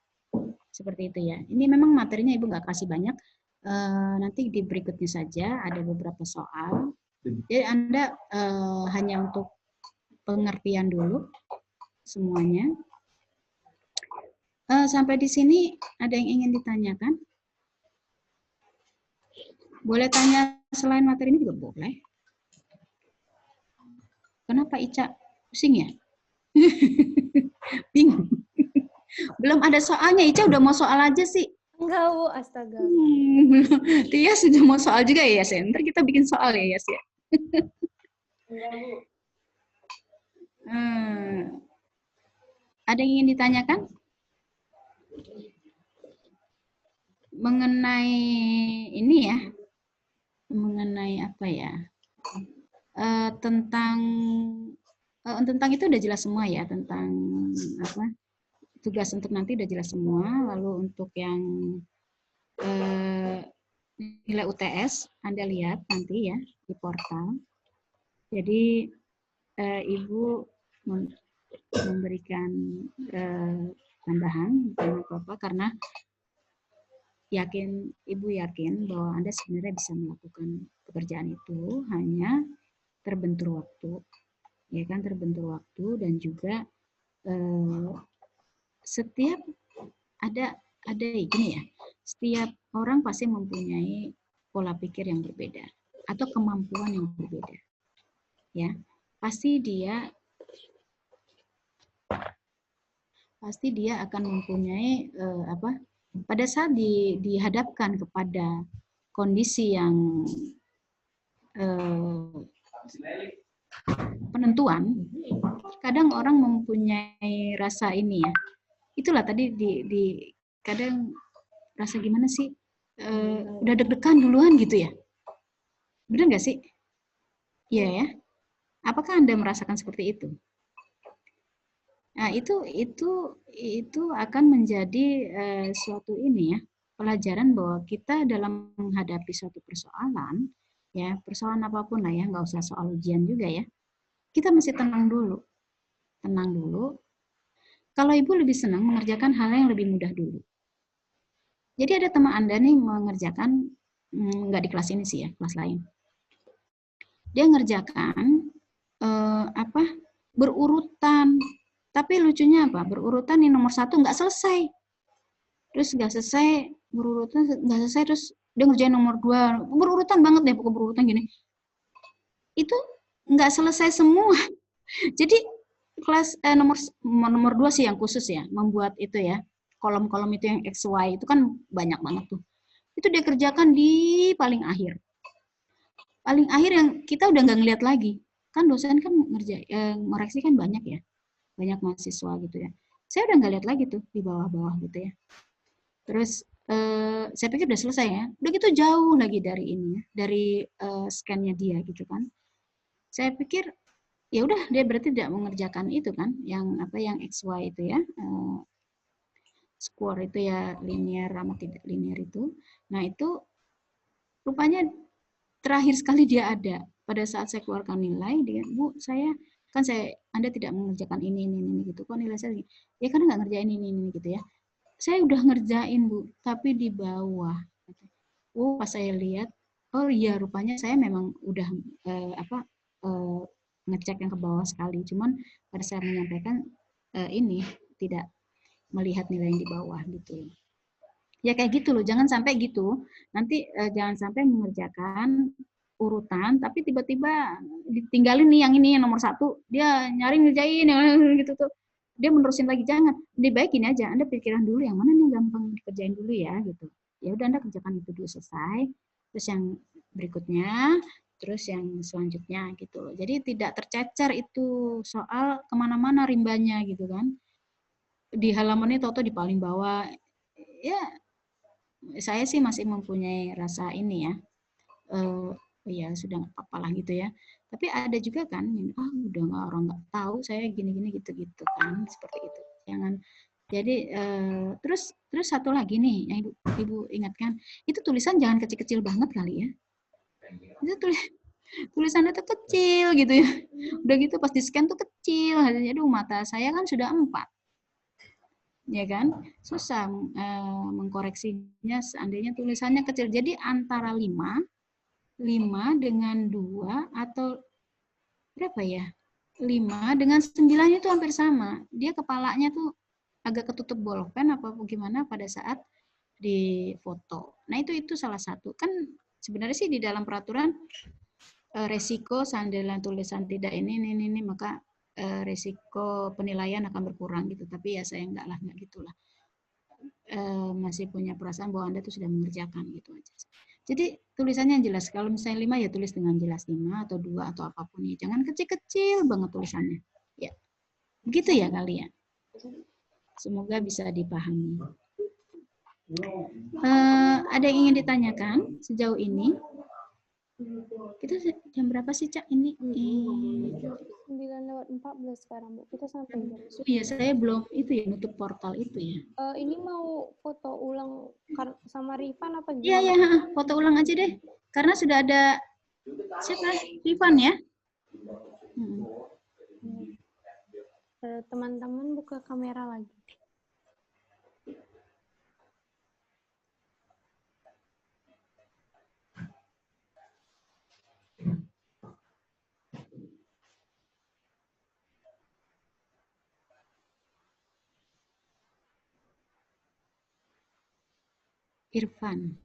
Seperti itu ya. Ini memang materinya Ibu nggak kasih banyak. Nanti di berikutnya saja ada beberapa soal. Jadi Anda hanya untuk pengertian dulu semuanya. Sampai di sini ada yang ingin ditanyakan? Boleh tanya selain materi ini juga boleh. Kenapa Ica? Pusing ya? Bingung. Belum ada soalnya, Ica udah mau soal aja sih. Enggak, Bu. Astaga. Tia sudah mau soal juga ya, Yas. Ntar kita bikin soal ya, Yas ya. Enggak, Bu. Ada yang ingin ditanyakan? Mengenai ini ya. Mengenai apa ya? Tentang itu udah jelas semua ya, tentang apa? Tugas untuk nanti udah jelas semua. Lalu untuk yang nilai UTS Anda lihat nanti ya di portal. Jadi Ibu memberikan tambahan bukan apa-apa karena Ibu yakin bahwa Anda sebenarnya bisa melakukan pekerjaan itu, hanya terbentur waktu, ya kan, terbentur waktu, dan juga setiap ada gini ya, setiap orang pasti mempunyai pola pikir yang berbeda atau kemampuan yang berbeda, ya, pasti dia akan mempunyai pada saat dihadapkan kepada kondisi yang penentuan, kadang orang mempunyai rasa ini ya. Itulah tadi kadang rasa gimana sih? Udah deg-degan duluan gitu ya. Benar nggak sih? Iya ya. Apakah Anda merasakan seperti itu? Nah, itu akan menjadi suatu ini ya, pelajaran bahwa kita dalam menghadapi suatu persoalan, ya, persoalan apapun lah ya, nggak usah soal ujian juga ya. Kita mesti tenang dulu. Tenang dulu. Kalau Ibu lebih senang mengerjakan hal yang lebih mudah dulu. Jadi ada teman Anda nih mengerjakan, nggak di kelas ini sih ya, kelas lain. Dia ngerjakan berurutan. Tapi lucunya apa? Berurutan yang nomor 1 nggak selesai. Terus nggak selesai, berurutan nggak selesai, terus dia ngerjain nomor 2. Berurutan banget deh, pokoknya berurutan gini. Itu nggak selesai semua. Jadi kelas nomor 2 sih yang khusus ya, membuat itu ya. Kolom-kolom itu yang XY itu kan banyak banget tuh. Itu dia kerjakan di paling akhir. Paling akhir yang kita udah nggak ngeliat lagi. Kan dosen kan ngoreksi kan banyak ya. Banyak mahasiswa gitu ya. Saya udah nggak lihat lagi tuh di bawah-bawah gitu ya. Terus saya pikir udah selesai ya. Udah gitu jauh lagi dari ini ya, dari scan-nya dia gitu kan. Saya pikir ya udah dia berarti tidak mengerjakan itu kan, yang apa yang XY itu ya. Square itu ya linear sama tidak linear itu. Nah, itu rupanya terakhir sekali dia ada. Pada saat saya keluarkan nilai, dia, Bu, Anda tidak mengerjakan ini gitu. Kok nilai saya? Ya karena nggak ngerjain ini gitu ya. Saya udah ngerjain, Bu, tapi di bawah. Oh, pas saya lihat, oh iya rupanya saya memang udah ngecek yang ke bawah sekali. Cuman pada saat menyampaikan ini tidak melihat nilai yang di bawah gitu. Ya kayak gitu loh, jangan sampai gitu. Nanti jangan sampai mengerjakan urutan, tapi tiba-tiba ditinggalin nih yang ini yang nomor 1, dia nyari ngerjain gitu tuh. Dia menerusin lagi, jangan. Lebih ini aja, Anda pikiran dulu yang mana nih gampang dikerjain dulu ya gitu. Ya udah Anda kerjakan itu dulu selesai, terus yang berikutnya, terus yang selanjutnya gitu. Jadi tidak tercecer itu soal kemana-mana rimbanya gitu kan. Di halaman itu atau di paling bawah, ya saya sih masih mempunyai rasa ini ya, ya sudah nggak apa-apa lah gitu ya. Tapi ada juga kan, udah orang nggak tahu saya gini-gini gitu-gitu kan, seperti itu. Jangan. Jadi terus satu lagi nih yang ibu ingatkan, itu tulisan jangan kecil-kecil banget kali ya. Itu tulisannya tuh kecil gitu ya. Udah gitu pas di scan tuh kecil, aduh mata saya kan sudah 4. Ya kan, susah mengkoreksinya seandainya tulisannya kecil. Jadi antara 5 dengan 2 atau berapa ya? 5 dengan 9 itu hampir sama. Dia kepalanya tuh agak ketutup bolpen apa gimana pada saat di foto. Nah, itu salah satu. Kan sebenarnya sih di dalam peraturan resiko seandainya tulisan tidak ini maka resiko penilaian akan berkurang gitu. Tapi ya saya enggak gitulah. Masih punya perasaan bahwa Anda itu sudah mengerjakan gitu aja. Jadi tulisannya yang jelas. Kalau misalnya 5 ya tulis dengan jelas 5 atau 2 atau apapun ya. Jangan kecil-kecil banget tulisannya. Ya. Begitu ya kali ya. Semoga bisa dipahami. Ada yang ingin ditanyakan sejauh ini? Kita jam berapa sih, Cak? Ini 9:14 sekarang, Bu. Kita sampai jam. Iya, saya belum itu ya nutup portal itu ya. Ini mau foto ulang sama Rifan apa gimana? Iya, foto ulang aja deh. Karena sudah ada siapa? Rifan ya? Teman-teman buka kamera lagi. Irfan.